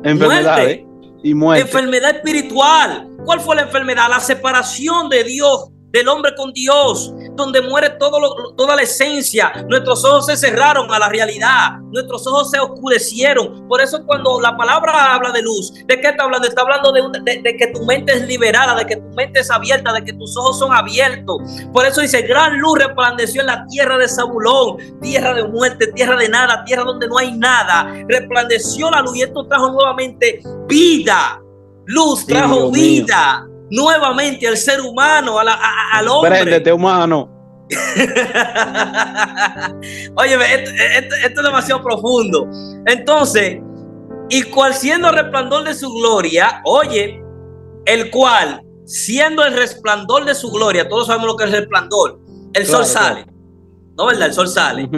Speaker 1: Enfermedades y muerte.
Speaker 2: Enfermedad espiritual. ¿Cuál fue la enfermedad? La separación de Dios, del hombre con Dios, donde muere toda la esencia. Nuestros ojos se cerraron a la realidad, nuestros ojos se oscurecieron. Por eso cuando la palabra habla de luz, ¿de qué está hablando? Está hablando de que tu mente es liberada, de que tu mente es abierta, de que tus ojos son abiertos. Por eso dice: gran luz resplandeció en la tierra de Zabulón, tierra de muerte, tierra de nada, tierra donde no hay nada. Resplandeció la luz y esto trajo nuevamente vida. Luz trajo vida nuevamente al ser humano, al hombre.
Speaker 1: Préndete, humano.
Speaker 2: Oye, esto es demasiado profundo. Entonces, y cual siendo el resplandor de su gloria, oye, el cual siendo el resplandor de su gloria, todos sabemos lo que es el resplandor. El sol sale. ¿No, verdad? El sol sale.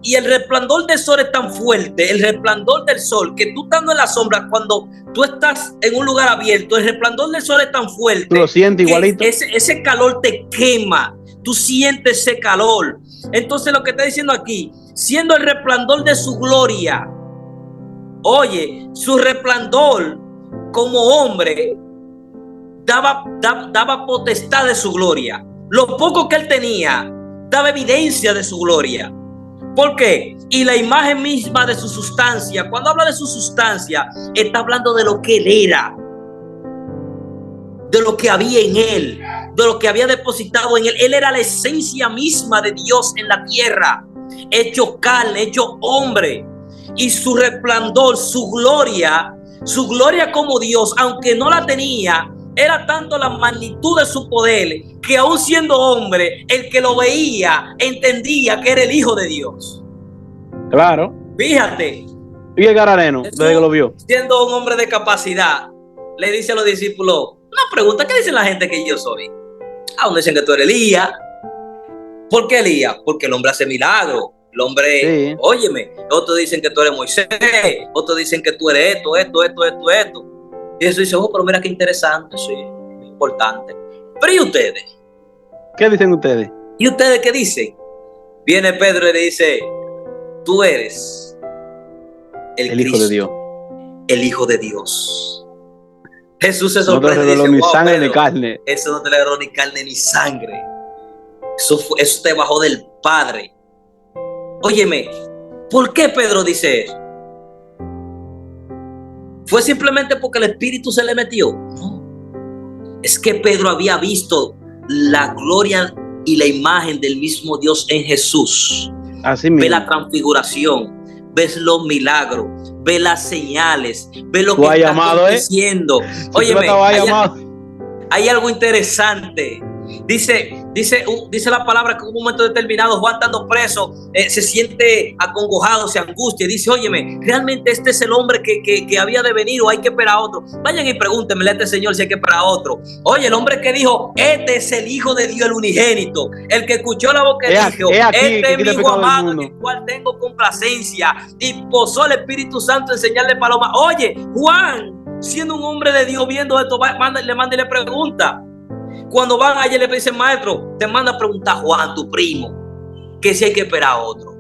Speaker 2: Y el resplandor del sol es tan fuerte, el resplandor del sol, que tú estando en la sombra, cuando tú estás en un lugar abierto, el resplandor del sol es tan fuerte.
Speaker 1: Tú lo sientes igualito.
Speaker 2: Ese calor te quema. Tú sientes ese calor. Entonces lo que está diciendo aquí, siendo el resplandor de su gloria, oye, su resplandor como hombre daba potestad de su gloria. Lo poco que él tenía daba evidencia de su gloria. ¿Por qué? Y la imagen misma de su sustancia. Cuando habla de su sustancia, está hablando de lo que él era, de lo que había en él, de lo que había depositado en él. Él era la esencia misma de Dios en la tierra, hecho carne, hecho hombre. Y su resplandor, su gloria como Dios, aunque no la tenía, era tanto la magnitud de su poder, que aún siendo hombre, el que lo veía entendía que era el Hijo de Dios.
Speaker 1: Claro.
Speaker 2: Fíjate.
Speaker 1: Y el Gadareno, desde que lo vio,
Speaker 2: siendo un hombre de capacidad, le dice a los discípulos una pregunta: ¿qué dicen la gente que yo soy? Uno dicen que tú eres Elías. ¿Por qué Elías? Porque el hombre hace milagros. El hombre, sí. Óyeme, otros dicen que tú eres Moisés, otros dicen que tú eres esto. Y eso dice: oh, pero mira qué interesante, sí, importante. Pero ¿y ustedes?
Speaker 1: ¿Qué dicen ustedes?
Speaker 2: ¿Y ustedes qué dicen? Viene Pedro y le dice: tú eres el Cristo,
Speaker 1: Hijo de Dios. El
Speaker 2: Hijo de Dios. Jesús se sorprende.
Speaker 1: No te reveló ni sangre ni carne.
Speaker 2: Eso no te reveló ni carne ni sangre. Eso te bajó del Padre. Óyeme, ¿por qué Pedro dice eso? ¿Fue simplemente porque el Espíritu se le metió? No. Es que Pedro había visto la gloria y la imagen del mismo Dios en Jesús.
Speaker 1: Así mismo.
Speaker 2: Ve la transfiguración, ves los milagros, ve las señales, ve lo que está aconteciendo. Óyeme, hay algo interesante. Dice dice la palabra que en un momento determinado Juan, estando preso, se siente acongojado, se angustia y dice: óyeme, ¿realmente este es el hombre que había de venir o hay que esperar a otro? Vayan y pregúntenmele a este señor si hay que esperar a otro. Oye, el hombre que dijo: este es el Hijo de Dios, el unigénito, el que escuchó la voz que dijo: este es mi Hijo amado, en el cual tengo complacencia, y posó el Espíritu Santo en señal de paloma. Oye, Juan, siendo un hombre de Dios, viendo esto, le manda y le pregunta. Cuando van allá le dicen: maestro, te manda a preguntar Juan, tu primo, que si hay que esperar a otro.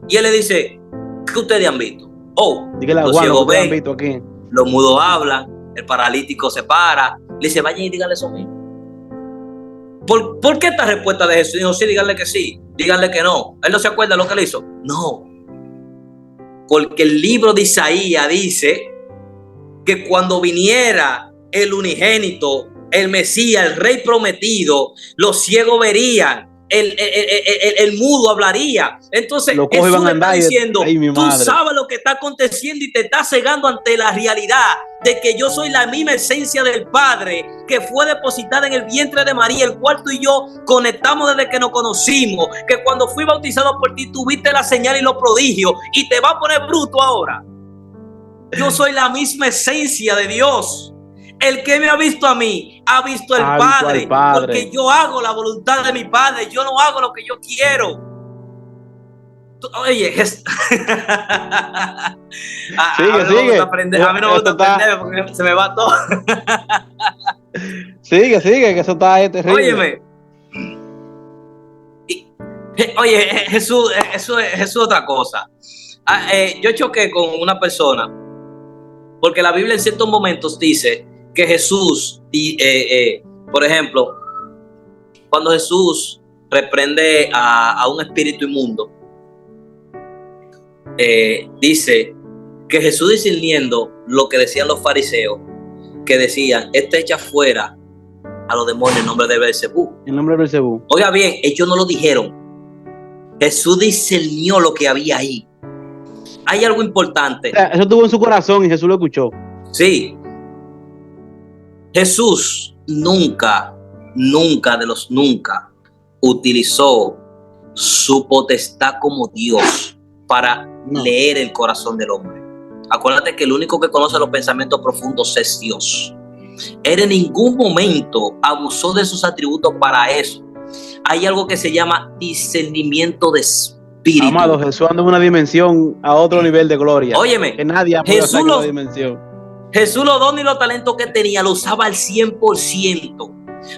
Speaker 2: Y él le dice: ¿qué ustedes han visto? Oh, los ciegos ven, los mudos hablan, el paralítico se para. Le dice: vayan y díganle eso mismo. ¿Por qué esta respuesta de Jesús? Dijo: sí, díganle que sí, díganle que no. Él no se acuerda de lo que le hizo. No, porque el libro de Isaías dice que cuando viniera el unigénito, el Mesías, el Rey prometido, los ciegos verían, el mudo hablaría. Entonces Jesús le está diciendo: tú sabes lo que está aconteciendo y te está cegando ante la realidad de que yo soy la misma esencia del Padre que fue depositada en el vientre de María, el cual tú y yo conectamos desde que nos conocimos, que cuando fui bautizado por ti tuviste la señal y los prodigios, y te va a poner bruto ahora. Yo soy la misma esencia de Dios. El que me ha visto a mí, ha visto al Padre, porque yo hago la voluntad de mi Padre, yo no hago lo que yo quiero. Oye,
Speaker 1: sigue.
Speaker 2: A mí no me gusta aprender porque se me va todo.
Speaker 1: sigue, que eso está terrible.
Speaker 2: Óyeme. Oye, Jesús es otra cosa. Yo choqué con una persona, porque la Biblia en ciertos momentos dice que Jesús, por ejemplo, cuando Jesús reprende a un espíritu inmundo, dice que Jesús, discerniendo lo que decían los fariseos, que decían: este echa fuera a los demonios en nombre de Beelzebú.
Speaker 1: En nombre de Beelzebú.
Speaker 2: Oiga bien, ellos no lo dijeron. Jesús discernió lo que había ahí. Hay algo importante.
Speaker 1: O sea, eso estuvo en su corazón y Jesús lo escuchó.
Speaker 2: Sí. Jesús nunca utilizó su potestad como Dios para leer el corazón del hombre. Acuérdate que el único que conoce los pensamientos profundos es Dios. Él en ningún momento abusó de sus atributos para eso. Hay algo que se llama discernimiento de espíritu.
Speaker 1: Amado, Jesús anda en una dimensión, a otro nivel de gloria.
Speaker 2: Óyeme,
Speaker 1: que nadie ha podido sacar la dimensión.
Speaker 2: Jesús los dones y los talentos que tenía lo usaba al 100%.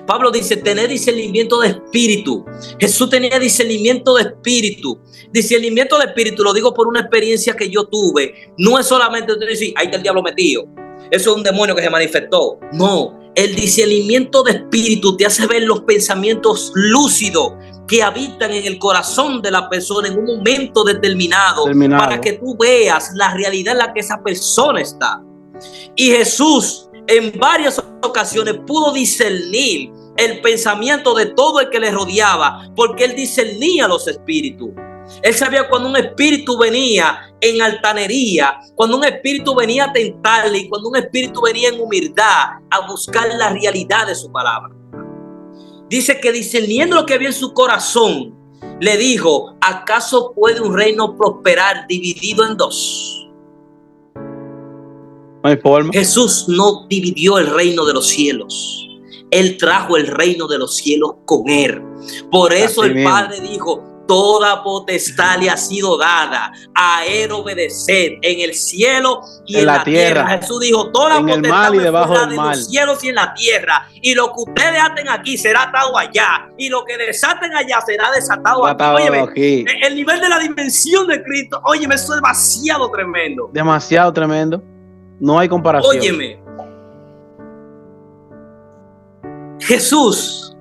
Speaker 2: Pablo dice: tener discernimiento de espíritu. Jesús tenía discernimiento de espíritu. Discernimiento de espíritu, lo digo por una experiencia que yo tuve. No es solamente decir: ahí está el diablo metido, eso es un demonio que se manifestó. No, el discernimiento de espíritu te hace ver los pensamientos lúcidos que habitan en el corazón de la persona en un momento determinado. Para que tú veas la realidad en la que esa persona está. Y Jesús en varias ocasiones pudo discernir el pensamiento de todo el que le rodeaba, porque él discernía los espíritus. Él sabía cuando un espíritu venía en altanería, cuando un espíritu venía a tentarle, y cuando un espíritu venía en humildad a buscar la realidad de su palabra. Dice que discerniendo lo que había en su corazón, le dijo: ¿acaso puede un reino prosperar dividido en dos?
Speaker 1: No hay forma.
Speaker 2: Jesús no dividió el reino de los cielos. Él trajo el reino de los cielos con él. Por eso el Padre dijo: toda potestad le ha sido dada, a él obedecer en el cielo y en la tierra. Jesús dijo: toda potestad me fue dada en los cielos y en la tierra. Y lo que ustedes aten aquí será atado allá, y lo que desaten allá será desatado aquí. Óyeme, el nivel de la dimensión de Cristo, óyeme, eso es demasiado tremendo.
Speaker 1: Demasiado tremendo. No hay comparación.
Speaker 2: Óyeme, Jesús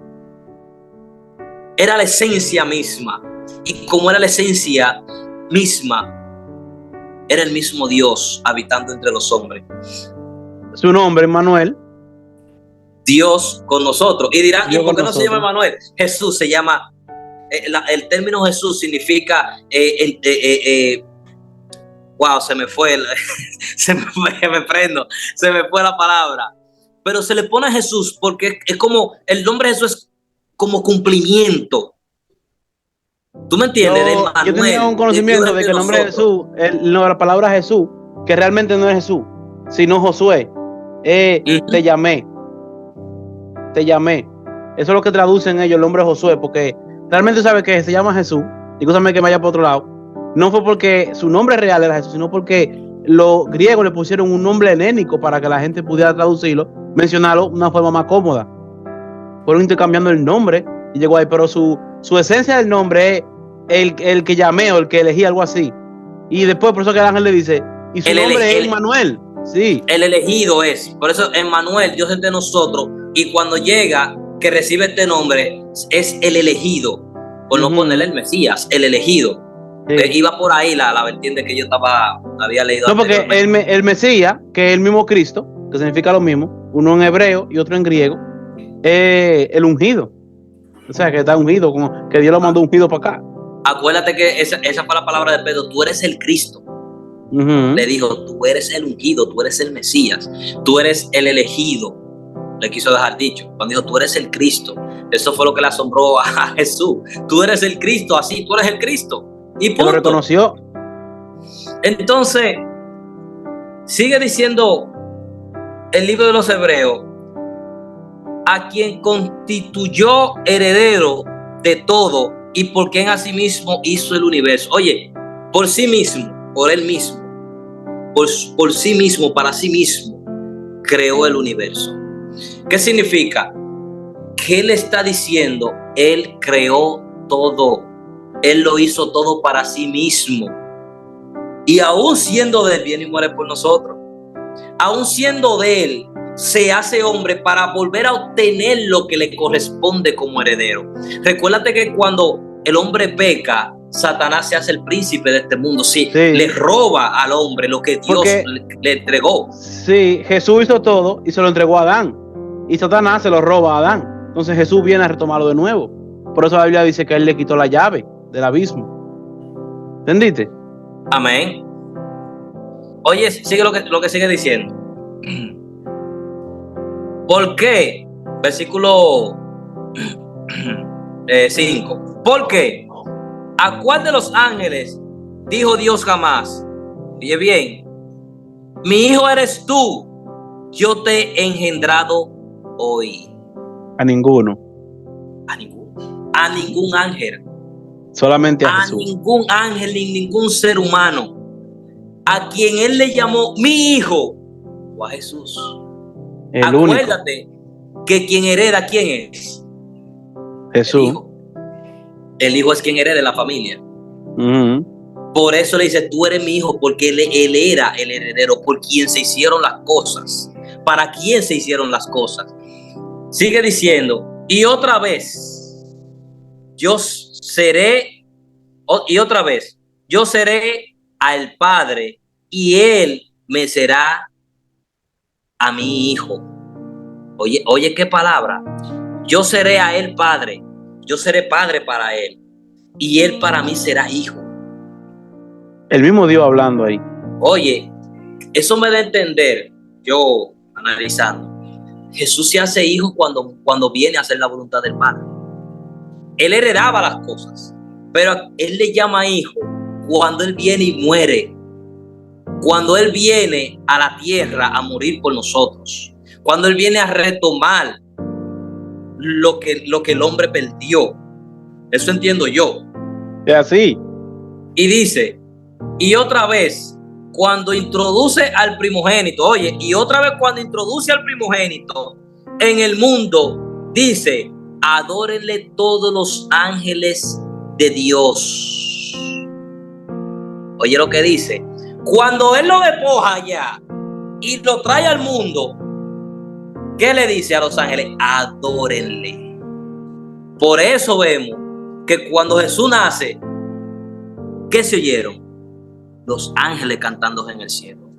Speaker 2: era la esencia misma. Y como era la esencia misma, era el mismo Dios habitando entre los hombres.
Speaker 1: Su nombre, Emmanuel.
Speaker 2: Dios con nosotros. Y dirán: ¿y por qué no se llama Emmanuel? Jesús se llama, el término Jesús significa, wow, se me fue la palabra. Pero se le pone a Jesús porque es como el nombre Jesús es como cumplimiento. ¿Tú me entiendes?
Speaker 1: Yo tenía un conocimiento de que el nombre de Jesús, la palabra Jesús, que realmente no es Jesús, sino Josué, te llamé. Eso es lo que traducen ellos, el nombre de Josué, porque realmente sabe que se llama Jesús, y escúchame que me vaya por otro lado, no fue porque su nombre real era Jesús, sino porque los griegos le pusieron un nombre helénico para que la gente pudiera traducirlo, mencionarlo de una forma más cómoda. Fueron intercambiando el nombre y llegó ahí, pero su esencia del nombre es el que llamé o el que elegí, algo así. Y después, por eso que el ángel le dice, y su nombre es Emmanuel. Sí.
Speaker 2: El elegido es, por eso Emmanuel, Dios es de nosotros, y cuando llega, que recibe este nombre, es el elegido, por no ponerle el Mesías, el elegido. Sí. Iba por ahí la vertiente que yo había leído.
Speaker 1: No, porque el Mesías, que es el mismo Cristo, que significa lo mismo, uno en hebreo y otro en griego, el ungido. O sea, que está ungido, como que Dios lo mandó ungido para acá.
Speaker 2: Acuérdate que esa fue la palabra de Pedro, tú eres el Cristo. Le dijo, tú eres el ungido, tú eres el Mesías, tú eres el elegido. Le quiso dejar dicho, cuando dijo, tú eres el Cristo. Eso fue lo que le asombró a Jesús. Tú eres el Cristo, así, tú eres el Cristo. Y punto.
Speaker 1: Lo reconoció.
Speaker 2: Entonces, sigue diciendo el libro de los Hebreos, a quien constituyó heredero de todo y por quien asimismo hizo el universo. Oye, por sí mismo, por él mismo, por sí mismo, para sí mismo, creó el universo. ¿Qué significa? Que él está diciendo, él creó todo, él lo hizo todo para sí mismo. Y aún siendo de él, viene y muere por nosotros. Aún siendo de él, se hace hombre para volver a obtener lo que le corresponde como heredero. Recuérdate que cuando el hombre peca, Satanás se hace el príncipe de este mundo. Sí. Le roba al hombre lo que Dios le entregó.
Speaker 1: Sí, Jesús hizo todo y se lo entregó a Adán. Y Satanás se lo roba a Adán. Entonces Jesús viene a retomarlo de nuevo. Por eso la Biblia dice que él le quitó la llave del abismo. ¿Entendiste?
Speaker 2: Amén. Oye, sigue lo que sigue diciendo. ¿Por qué? Versículo 5. ¿Por qué? ¿A cuál de los ángeles dijo Dios jamás? Oye bien, mi hijo eres tú, yo te he engendrado hoy?
Speaker 1: A ninguno.
Speaker 2: A ningún ángel.
Speaker 1: Solamente a Jesús.
Speaker 2: A ningún ángel ni ningún ser humano. A quien él le llamó mi hijo, o a Jesús. Acuérdate que quien hereda, ¿quién es?
Speaker 1: Jesús.
Speaker 2: El hijo es quien hereda la familia. Por eso le dice, tú eres mi hijo, porque él era el heredero, por quien se hicieron las cosas. ¿Para quién se hicieron las cosas? Sigue diciendo, y otra vez, yo seré al Padre, y él me será a mi hijo. Oye, qué palabra. Yo seré a él padre, yo seré padre para él, y él para mí será hijo.
Speaker 1: El mismo Dios hablando ahí.
Speaker 2: Oye, eso me da a entender, yo analizando, Jesús se hace hijo cuando viene a hacer la voluntad del Padre. Él heredaba las cosas, pero él le llama hijo cuando él viene y muere, cuando él viene a la tierra a morir por nosotros, cuando él viene a retomar lo que el hombre perdió. Eso entiendo yo.
Speaker 1: Es así.
Speaker 2: Y dice, y otra vez, cuando introduce al primogénito, oye, y otra vez cuando introduce al primogénito en el mundo, dice, adórenle todos los ángeles de Dios. Oye lo que dice, cuando él lo despoja allá y lo trae al mundo, ¿qué le dice a los ángeles? Adórenle. Por eso vemos que cuando Jesús nace, ¿qué se oyeron? Los ángeles cantando en el cielo.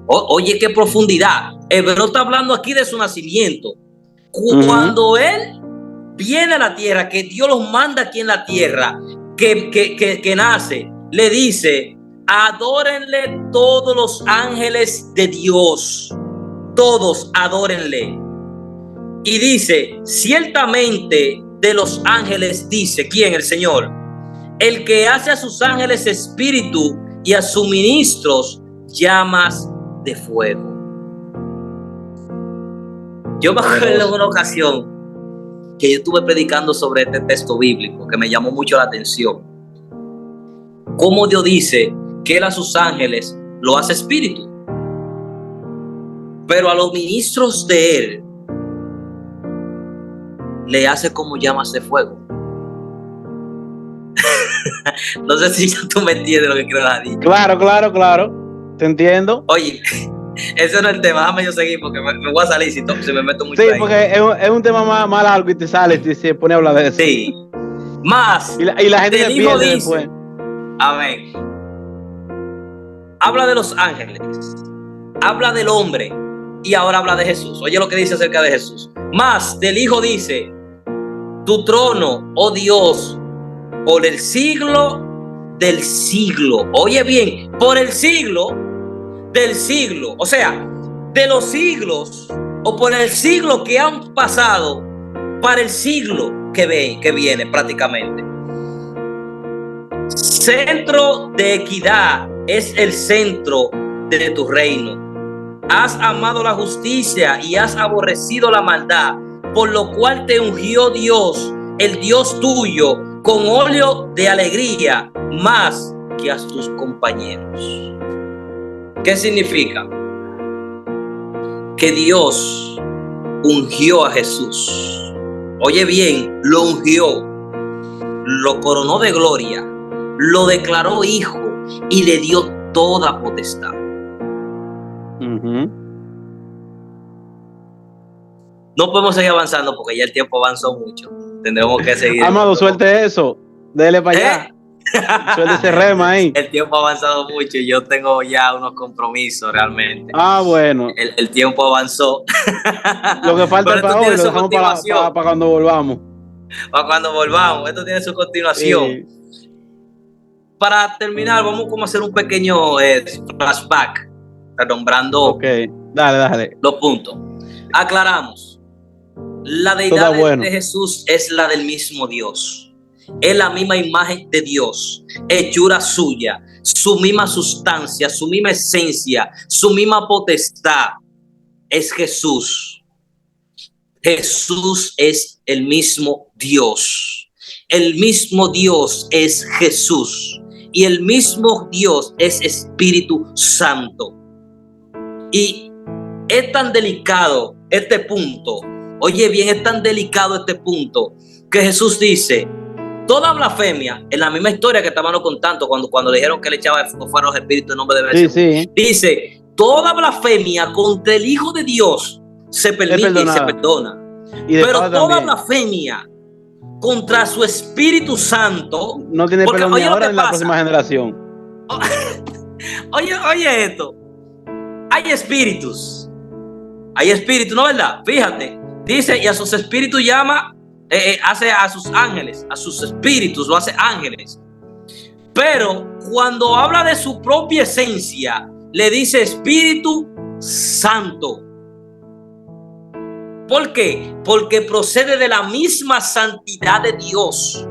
Speaker 2: Oye, qué profundidad. Hebreo está hablando aquí de su nacimiento. Cuando él viene a la tierra, que Dios los manda aquí en la tierra, que nace, le dice, adórenle todos los ángeles de Dios. Todos adórenle. y dice, ciertamente de los ángeles dice, ¿quién? El Señor, el que hace a sus ángeles espíritu y a sus ministros llamas de fuego. Yo me acuerdo en una ocasión que yo estuve predicando sobre este texto bíblico que me llamó mucho la atención. Cómo Dios dice que Él a sus ángeles lo hace espíritu, pero a los ministros de Él le hace como llamas de fuego. No sé si ya tú me entiendes lo que quiero decir.
Speaker 1: Claro. Te entiendo.
Speaker 2: Oye, ese no es el tema. Déjame yo seguir porque me voy a salir si me meto mucho.
Speaker 1: Sí,
Speaker 2: ahí.
Speaker 1: Porque es un tema más largo y te sale y se pone a hablar de eso.
Speaker 2: Sí. Más.
Speaker 1: Y la gente
Speaker 2: del
Speaker 1: se
Speaker 2: Hijo
Speaker 1: pierde
Speaker 2: dice,
Speaker 1: después.
Speaker 2: amén. Habla de los ángeles, habla del hombre y ahora habla de Jesús. Oye lo que dice acerca de Jesús. Más del Hijo dice, tu trono, oh Dios, por el siglo del siglo. Oye bien, por el siglo del siglo. O sea, de los siglos o por el siglo que han pasado para el siglo que viene prácticamente. Centro de equidad es el centro de tu reino. Has amado la justicia y has aborrecido la maldad, por lo cual te ungió Dios, el Dios tuyo, con óleo de alegría, más que a tus compañeros. ¿Qué significa? Que Dios ungió a Jesús. Oye bien, lo ungió, lo coronó de gloria, lo declaró hijo y le dio toda potestad. No podemos seguir avanzando porque ya el tiempo avanzó mucho. Tendremos que seguir.
Speaker 1: Amado, suelte eso. Dele para allá. Suelte ese rema ahí.
Speaker 2: El tiempo ha avanzado mucho y yo tengo ya unos compromisos realmente.
Speaker 1: Bueno.
Speaker 2: El tiempo avanzó.
Speaker 1: Lo que falta es para hoy, lo dejamos para cuando volvamos.
Speaker 2: Para cuando volvamos. Esto tiene su continuación. Sí. Para terminar, vamos como a hacer un pequeño flashback, renombrando
Speaker 1: dale.
Speaker 2: Los puntos. Aclaramos. La deidad de Jesús es la del mismo Dios. Es la misma imagen de Dios, hechura suya, su misma sustancia, su misma esencia, su misma potestad. Es Jesús. Jesús es el mismo Dios. El mismo Dios es Jesús. Y el mismo Dios es Espíritu Santo. Y es tan delicado este punto. Oye bien, es tan delicado este punto que Jesús dice, toda blasfemia, en la misma historia que estaban contando cuando le dijeron que le echaba fuera los espíritus en nombre de Jesús. Sí. Dice, toda blasfemia contra el Hijo de Dios se permite y se perdona. Pero toda blasfemia contra su Espíritu Santo
Speaker 1: no tiene perdón ni ahora en la próxima generación.
Speaker 2: Oye esto. Hay espíritus, ¿no verdad? Fíjate, dice, y a sus espíritus llama, hace a sus ángeles, a sus espíritus lo hace ángeles. Pero cuando habla de su propia esencia, le dice Espíritu Santo. ¿Por qué? Porque procede de la misma santidad de Dios.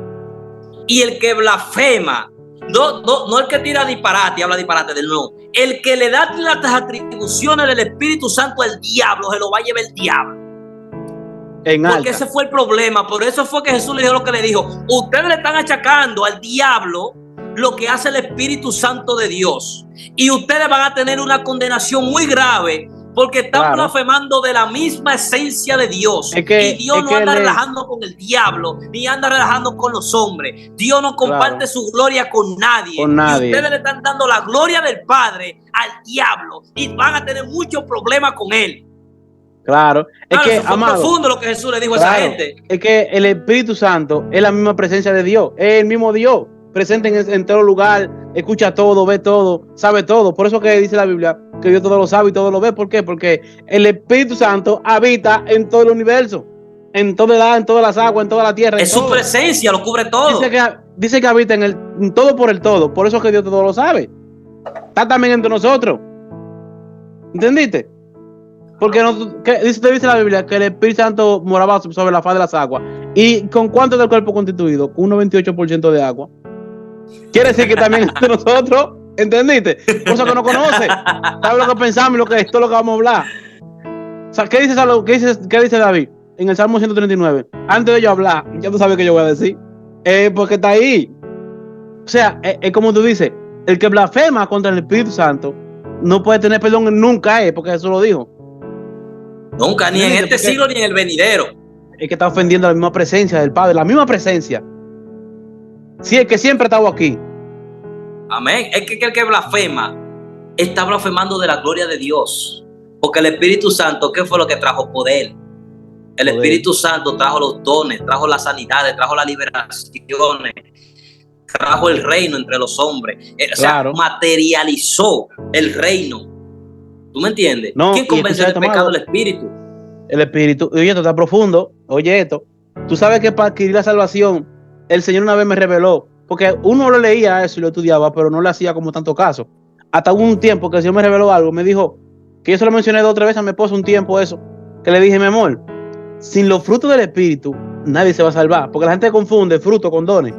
Speaker 2: Y el que blasfema, no el que tira disparate y habla disparate del no. El que le da las atribuciones del Espíritu Santo al diablo, se lo va a llevar el diablo. Porque ese fue el problema. Por eso fue que Jesús le dijo lo que le dijo. Ustedes le están achacando al diablo lo que hace el Espíritu Santo de Dios. Y ustedes van a tener una condenación muy grave porque están blasfemando de la misma esencia de Dios. Y Dios no anda relajando con el diablo, ni anda relajando con los hombres. Dios no comparte su gloria con nadie. Y ustedes le están dando la gloria del Padre al diablo y van a tener muchos problemas con él.
Speaker 1: Claro, es que
Speaker 2: fue profundo lo que Jesús le dijo a esa gente.
Speaker 1: Es que el Espíritu Santo es la misma presencia de Dios, es el mismo Dios, presente en todo lugar, escucha todo, ve todo, sabe todo. Por eso que dice la Biblia que Dios todo lo sabe y todo lo ve. ¿Por qué? Porque el Espíritu Santo habita en todo el universo, en toda edad, en todas las aguas, en toda la tierra.
Speaker 2: Es su presencia, lo cubre todo.
Speaker 1: Dice que habita en todo por el todo. Por eso que Dios todo lo sabe. Está también entre nosotros. ¿Entendiste? Porque no, dice la Biblia que el Espíritu Santo moraba sobre la faz de las aguas. ¿Y con cuánto del cuerpo constituido? Con un 98% de agua. Quiere decir que también entre nosotros, ¿entendiste? Cosa que no conoce. ¿Sabe lo que pensamos y lo que esto es lo que vamos a hablar? O sea, ¿qué dice David en el Salmo 139? Antes de yo hablar, ya tú sabes qué yo voy a decir. Porque está ahí. O sea, es como tú dices, el que blasfema contra el Espíritu Santo no puede tener perdón nunca, porque eso lo dijo.
Speaker 2: Nunca, ni en este siglo ni en el venidero.
Speaker 1: Es que está ofendiendo la misma presencia del Padre, la misma presencia. Sí, es que siempre ha estado aquí.
Speaker 2: Amén. Es que el que blasfema está blasfemando de la gloria de Dios. Porque el Espíritu Santo, ¿qué fue lo que trajo? Poder. El Espíritu Santo trajo los dones, trajo las sanidades, trajo las liberaciones, trajo el reino entre los hombres. O sea, materializó el reino. ¿Tú me entiendes?
Speaker 1: No,
Speaker 2: ¿quién convence del pecado? El Espíritu.
Speaker 1: El Espíritu. Oye, esto está profundo. Oye, esto. Tú sabes que para adquirir la salvación, el Señor una vez me reveló, porque uno lo leía eso y lo estudiaba, pero no le hacía como tanto caso. Hasta hubo un tiempo que el Señor me reveló algo, me dijo, que yo se lo mencioné 2 o 3 veces a mi esposa un tiempo eso, que le dije, mi amor, sin los frutos del Espíritu, nadie se va a salvar, porque la gente confunde fruto con dones,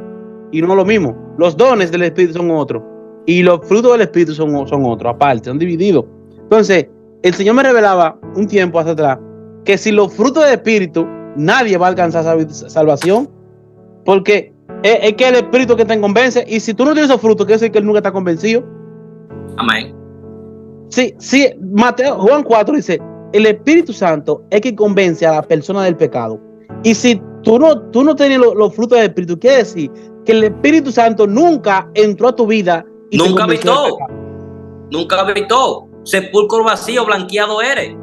Speaker 1: y no es lo mismo. Los dones del Espíritu son otros, y los frutos del Espíritu son otros, aparte, son divididos. Entonces, el Señor me revelaba un tiempo hacia atrás, que sin los frutos del Espíritu, nadie va a alcanzar salvación, porque es que el Espíritu que te convence, y si tú no tienes esos frutos, quiere decir que él nunca está convencido.
Speaker 2: Amén.
Speaker 1: Sí, Juan 4 dice, el Espíritu Santo es que convence a la persona del pecado. Y si tú no tienes los frutos del Espíritu, quiere decir que el Espíritu Santo nunca entró a tu vida y
Speaker 2: nunca habitó. Nunca habitó. Sepulcro vacío, blanqueado eres.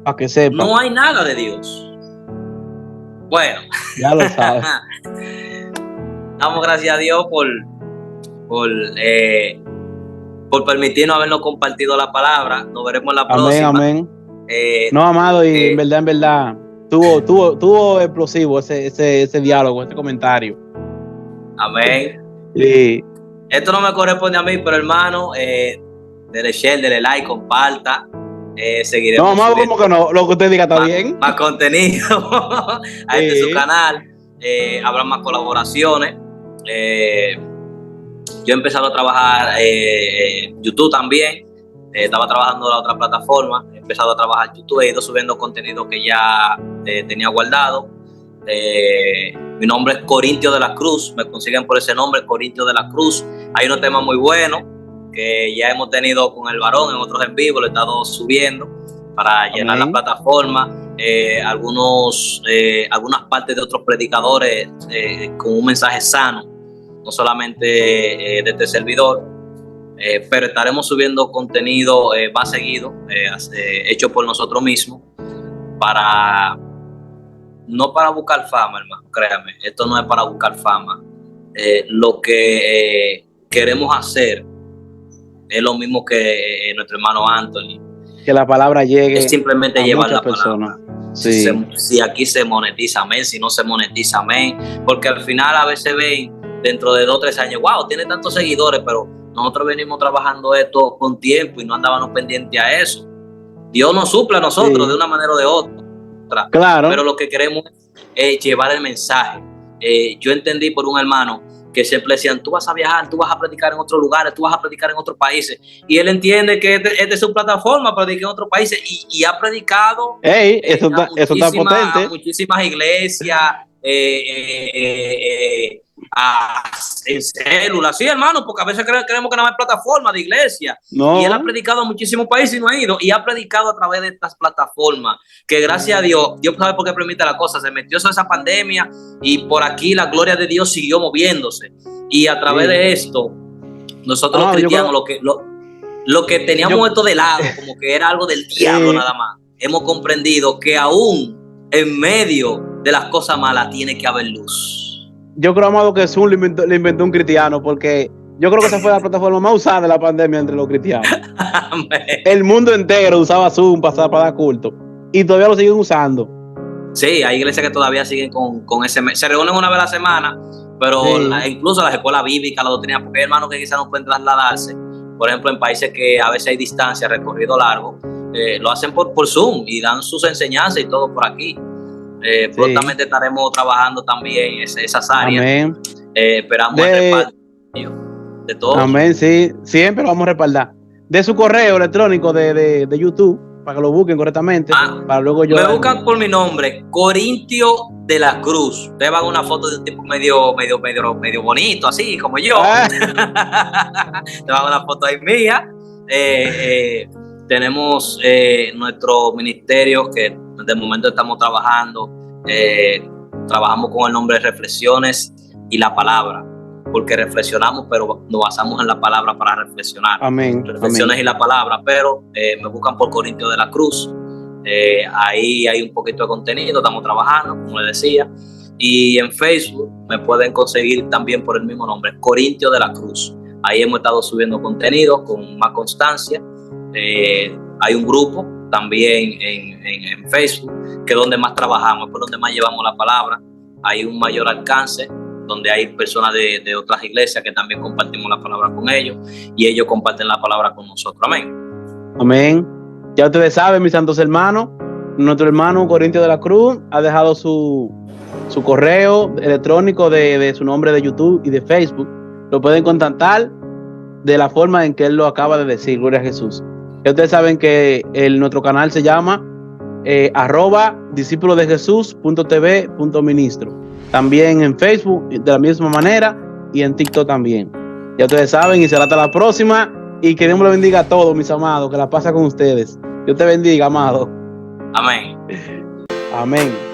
Speaker 1: Para que sepa.
Speaker 2: No hay nada de Dios. Bueno.
Speaker 1: Ya lo sabes.
Speaker 2: Damos gracias a Dios por permitirnos habernos compartido la palabra. Nos veremos la próxima.
Speaker 1: Amén. No, amado, y en verdad, tuvo explosivo ese diálogo, ese comentario.
Speaker 2: Amén.
Speaker 1: Sí.
Speaker 2: Esto no me corresponde a mí, pero hermano, dele share, dele like, comparta. Seguiremos.
Speaker 1: No, amado, como que no, lo que usted diga está bien.
Speaker 2: Más contenido a su canal. Habrá más colaboraciones. Yo he empezado a trabajar YouTube también. Estaba trabajando en la otra plataforma. He empezado a trabajar YouTube. He ido subiendo contenido que ya tenía guardado. Mi nombre es Corintio de la Cruz. Me consiguen por ese nombre, Corintio de la Cruz. Hay unos temas muy buenos que ya hemos tenido con el varón en otros en vivo. Lo he estado subiendo para llenar la plataforma. Algunas partes de otros predicadores con un mensaje sano, no solamente de este servidor, pero estaremos subiendo contenido más seguido, hecho por nosotros mismos, no para buscar fama, hermano, créame, esto no es para buscar fama. Lo que queremos hacer es lo mismo que nuestro hermano Anthony,
Speaker 1: que la palabra llegue,
Speaker 2: es simplemente
Speaker 1: a
Speaker 2: llevar la
Speaker 1: personas.
Speaker 2: palabra.
Speaker 1: Sí.
Speaker 2: Si aquí se monetiza, amén. Si no se monetiza, amén. Porque al final a veces ven dentro de 2 o 3 años, wow, tiene tantos seguidores, pero nosotros venimos trabajando esto con tiempo y no andábamos pendientes a eso. Dios nos suple a nosotros de una manera o de otra.
Speaker 1: Claro.
Speaker 2: Pero lo que queremos es llevar el mensaje. Yo entendí por un hermano que siempre decían, tú vas a viajar, tú vas a predicar en otros lugares, tú vas a predicar en otros países. Y él entiende que esta es su plataforma, predicar en otros países, y ha predicado
Speaker 1: eso está potente.
Speaker 2: a muchísimas iglesias, en células, sí, hermano, porque a veces creemos que no hay plataforma de iglesia. No. Y él ha predicado en muchísimos países y no ha ido, y ha predicado a través de estas plataformas, que gracias a Dios sabe por qué permite la cosa, se metió esa pandemia y por aquí la gloria de Dios siguió moviéndose, y a través de esto nosotros los cristianos lo que teníamos esto de lado, como que era algo del diablo nada más, hemos comprendido que aún en medio de las cosas malas tiene que haber luz.
Speaker 1: Yo creo, amado, que Zoom le inventó un cristiano, porque yo creo que esa fue la plataforma más usada de la pandemia entre los cristianos. El mundo entero usaba Zoom para dar culto, y todavía lo siguen usando.
Speaker 2: Sí, hay iglesias que todavía siguen con ese. Se reúnen una vez a la semana, pero incluso las escuelas bíblicas, la doctrina, porque hay hermanos que quizás no pueden trasladarse, por ejemplo, en países que a veces hay distancia, recorrido largo, lo hacen por Zoom y dan sus enseñanzas y todo por aquí. Prontamente estaremos trabajando también esas áreas.
Speaker 1: Amén.
Speaker 2: Esperamos el respaldo de todos.
Speaker 1: Amén, sí, siempre lo vamos a respaldar. De su correo electrónico de YouTube, para que lo busquen correctamente. Para luego yo
Speaker 2: me buscan por mi nombre, Corintio de la Cruz. Ustedes van a una foto de un tipo medio bonito, así como yo. Te van a una foto ahí mía. Tenemos nuestro ministerio que de momento estamos trabajando. Trabajamos con el nombre de Reflexiones y la Palabra, porque reflexionamos, pero nos basamos en la palabra para reflexionar.
Speaker 1: Amén.
Speaker 2: Reflexiones
Speaker 1: Amén.
Speaker 2: y la Palabra, pero me buscan por Corintio de la Cruz. Ahí hay un poquito de contenido, estamos trabajando, como les decía. Y en Facebook me pueden conseguir también por el mismo nombre, Corintio de la Cruz. Ahí hemos estado subiendo contenido con más constancia. Hay un grupo también en Facebook, que es donde más trabajamos, es por donde más llevamos la palabra. Hay un mayor alcance, donde hay personas de otras iglesias que también compartimos la palabra con ellos, y ellos comparten la palabra con nosotros. Amén.
Speaker 1: Amén. Ya ustedes saben, mis santos hermanos, nuestro hermano Corintio de la Cruz ha dejado su correo electrónico de su nombre de YouTube y de Facebook. Lo pueden contactar de la forma en que él lo acaba de decir. Gloria a Jesús. Ya ustedes saben que nuestro canal se llama @discípulosdejesús.tv.ministro. También en Facebook de la misma manera y en TikTok también. Ya ustedes saben, y será hasta la próxima, y que Dios me lo bendiga a todos, mis amados, que la pasa con ustedes. Dios te bendiga, amado.
Speaker 2: Amén.
Speaker 1: Amén.